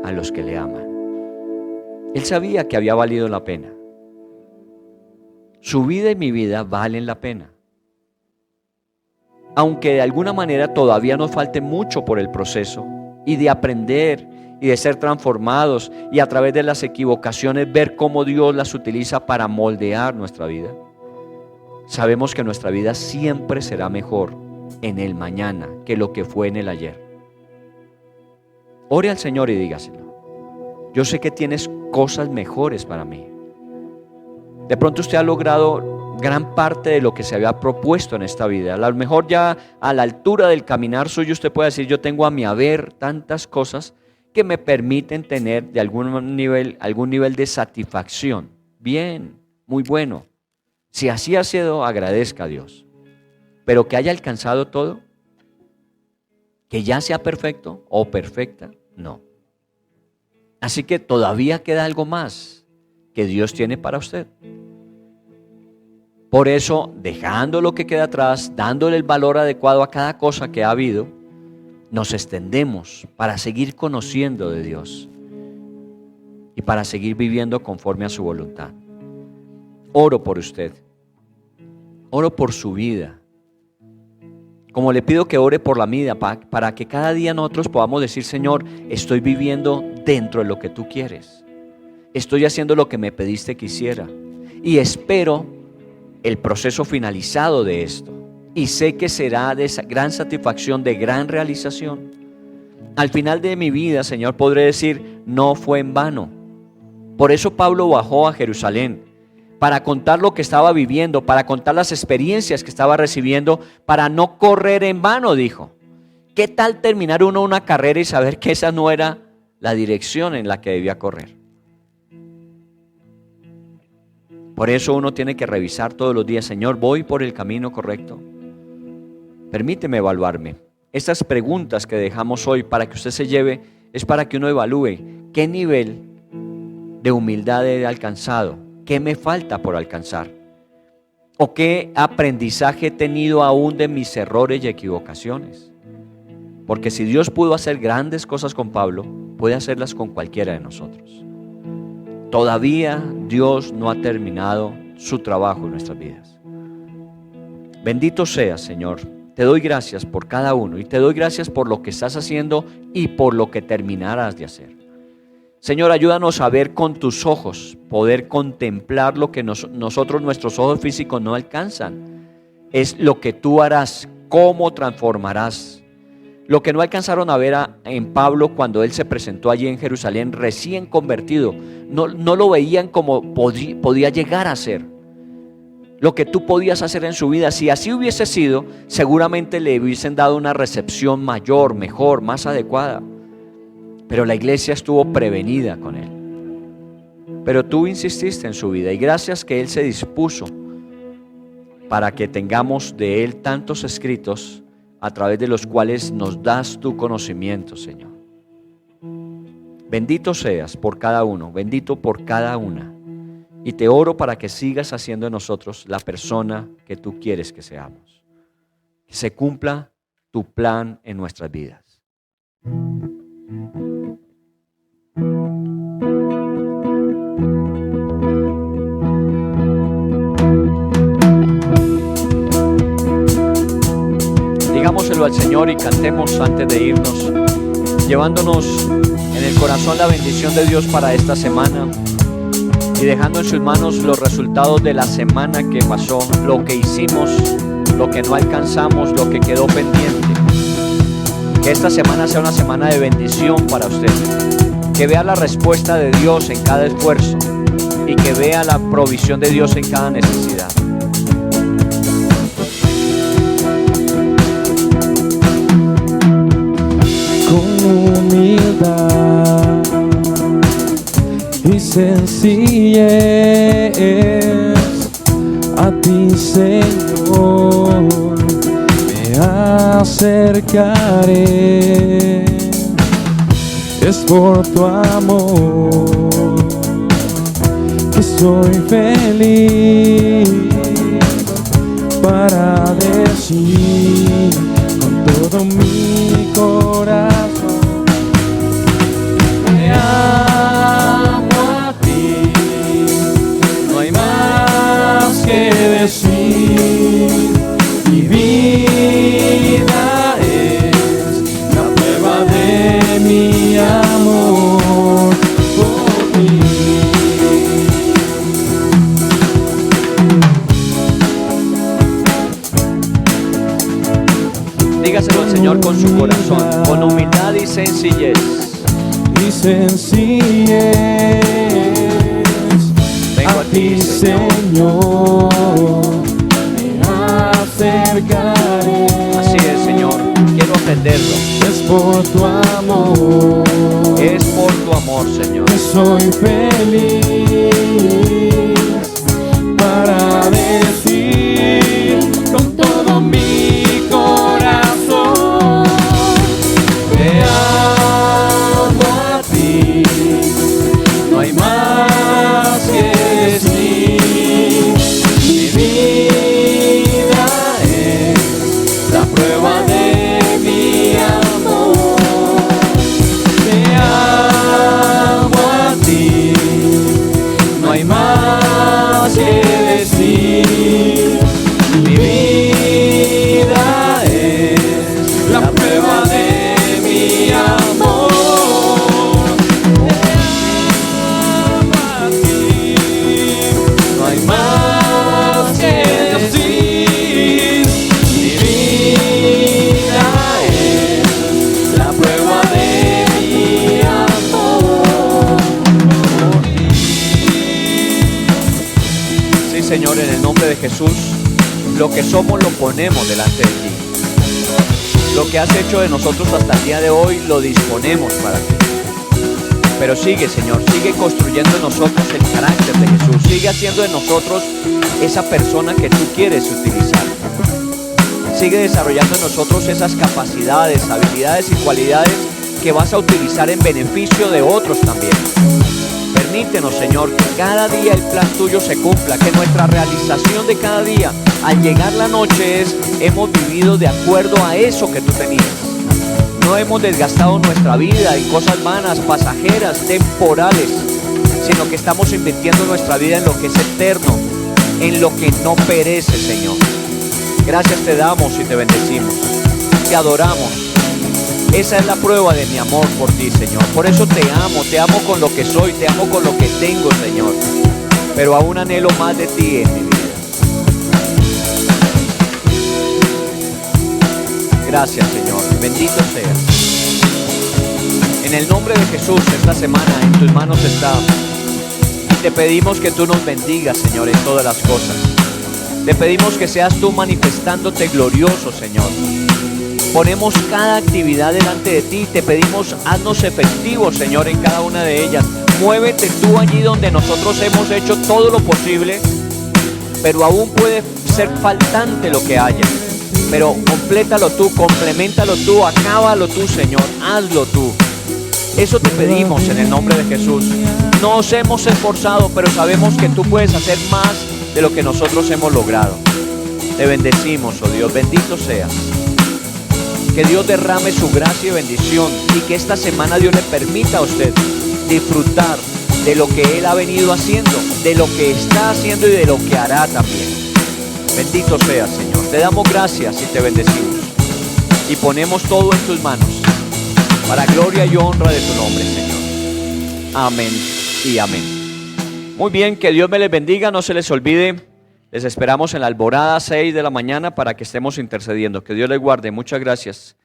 a los que le aman. Él sabía que había valido la pena. Su vida y mi vida valen la pena. Aunque de alguna manera todavía nos falte mucho por el proceso y de aprender y de ser transformados y a través de las equivocaciones ver cómo Dios las utiliza para moldear nuestra vida. Sabemos que nuestra vida siempre será mejor en el mañana que lo que fue en el ayer. Ore al Señor y dígaselo. Yo sé que tienes cosas mejores para mí. De pronto usted ha logrado gran parte de lo que se había propuesto en esta vida. A lo mejor ya a la altura del caminar suyo usted puede decir, yo tengo a mi haber tantas cosas que me permiten tener de algún nivel de satisfacción. Bien, muy bueno. Si así ha sido, agradezca a Dios. Pero que haya alcanzado todo, que ya sea perfecto o perfecta, no. Así que todavía queda algo más que Dios tiene para usted. Por eso, dejando lo que queda atrás, dándole el valor adecuado a cada cosa que ha habido, nos extendemos para seguir conociendo de Dios y para seguir viviendo conforme a su voluntad. Oro por usted, oro por su vida, como le pido que ore por la mía, para que cada día nosotros podamos decir, Señor, estoy viviendo dentro de lo que tú quieres, estoy haciendo lo que me pediste que hiciera y espero el proceso finalizado de esto y sé que será de esa gran satisfacción, de gran realización, al final de mi vida, Señor, podré decir, no fue en vano. Por eso Pablo bajó a Jerusalén, para contar lo que estaba viviendo, para contar las experiencias que estaba recibiendo, para no correr en vano, dijo. ¿Qué tal terminar uno una carrera y saber que esa no era la dirección en la que debía correr? Por eso uno tiene que revisar todos los días, Señor, ¿voy por el camino correcto? Permíteme evaluarme. Estas preguntas que dejamos hoy para que usted se lleve es para que uno evalúe qué nivel de humildad he alcanzado, qué me falta por alcanzar, o qué aprendizaje he tenido aún de mis errores y equivocaciones. Porque si Dios pudo hacer grandes cosas con Pablo, puede hacerlas con cualquiera de nosotros. Todavía Dios no ha terminado su trabajo en nuestras vidas. Bendito seas, Señor. Te doy gracias por cada uno y te doy gracias por lo que estás haciendo y por lo que terminarás de hacer. Señor, ayúdanos a ver con tus ojos, poder contemplar lo que nosotros, nuestros ojos físicos no alcanzan. Es lo que tú harás, cómo transformarás. Lo que no alcanzaron a ver en Pablo cuando él se presentó allí en Jerusalén recién convertido, no lo veían como podía llegar a ser. Lo que tú podías hacer en su vida, si así hubiese sido, seguramente le hubiesen dado una recepción mayor, mejor, más adecuada. Pero la iglesia estuvo prevenida con él. Pero tú insististe en su vida y gracias que él se dispuso para que tengamos de él tantos escritos a través de los cuales nos das tu conocimiento, Señor. Bendito seas por cada uno, bendito por cada una. Y te oro para que sigas haciendo de nosotros la persona que tú quieres que seamos. Que se cumpla tu plan en nuestras vidas. Digámoselo al Señor y cantemos antes de irnos, llevándonos en el corazón la bendición de Dios para esta semana y dejando en sus manos los resultados de la semana que pasó, lo que hicimos, lo que no alcanzamos, lo que quedó pendiente. Que esta semana sea una semana de bendición para usted, que vea la respuesta de Dios en cada esfuerzo y que vea la provisión de Dios en cada necesidad. Humildad y sencillez a ti, Señor, me acercaré. Es por tu amor que soy feliz para decir con todo mi corazón. Te amo a ti, no hay más que decir. Mi vida es la prueba de mi amor por ti. Dígaselo al Señor con su corazón, con humildad y sencillez. Vengo a ti, Señor, me acercaré. Así es, Señor, quiero aprenderlo. Es por tu amor, es por tu amor, Señor. Que soy feliz para decir con todo mi corazón, te amo a ti, no hay más que decir. Mi vida es la prueba de mi amor. Te amo a ti, no hay más que decir. de Jesús, lo que somos lo ponemos delante de ti. Lo que has hecho de nosotros hasta el día de hoy lo disponemos para ti. Pero sigue, Señor, sigue construyendo en nosotros el carácter de Jesús. Sigue haciendo de nosotros esa persona que tú quieres utilizar. Sigue desarrollando en nosotros esas capacidades, habilidades y cualidades que vas a utilizar en beneficio de otros también. Permítenos, Señor, que cada día el plan tuyo se cumpla, que nuestra realización de cada día, al llegar la noche, hemos vivido de acuerdo a eso que tú tenías. No hemos desgastado nuestra vida en cosas vanas, pasajeras, temporales, sino que estamos invirtiendo nuestra vida en lo que es eterno, en lo que no perece, Señor. Gracias te damos y te bendecimos, te adoramos. Esa es la prueba de mi amor por ti, Señor. Por eso te amo con lo que soy, te amo con lo que tengo, Señor. Pero aún anhelo más de ti en mi vida. Gracias, Señor. Bendito seas. En el nombre de Jesús, esta semana en tus manos está. Y te pedimos que tú nos bendigas, Señor, en todas las cosas. Te pedimos que seas tú manifestándote glorioso, Señor. Ponemos cada actividad delante de ti. Te pedimos, haznos efectivos, Señor, en cada una de ellas. Muévete tú allí donde nosotros hemos hecho todo lo posible, pero aún puede ser faltante lo que haya. Pero complétalo tú, compleméntalo tú, acábalo tú, Señor, hazlo tú. Eso te pedimos en el nombre de Jesús. Nos hemos esforzado, pero sabemos que tú puedes hacer más de lo que nosotros hemos logrado. Te bendecimos, oh Dios, bendito seas. Que Dios derrame su gracia y bendición y que esta semana Dios le permita a usted disfrutar de lo que Él ha venido haciendo, de lo que está haciendo y de lo que hará también. Bendito seas, Señor. Te damos gracias y te bendecimos. Y ponemos todo en tus manos para gloria y honra de tu nombre, Señor. Amén y amén. Muy bien, que Dios me les bendiga. No se les olvide. Les esperamos en la alborada 6 de la mañana para que estemos intercediendo. Que Dios les guarde. Muchas gracias.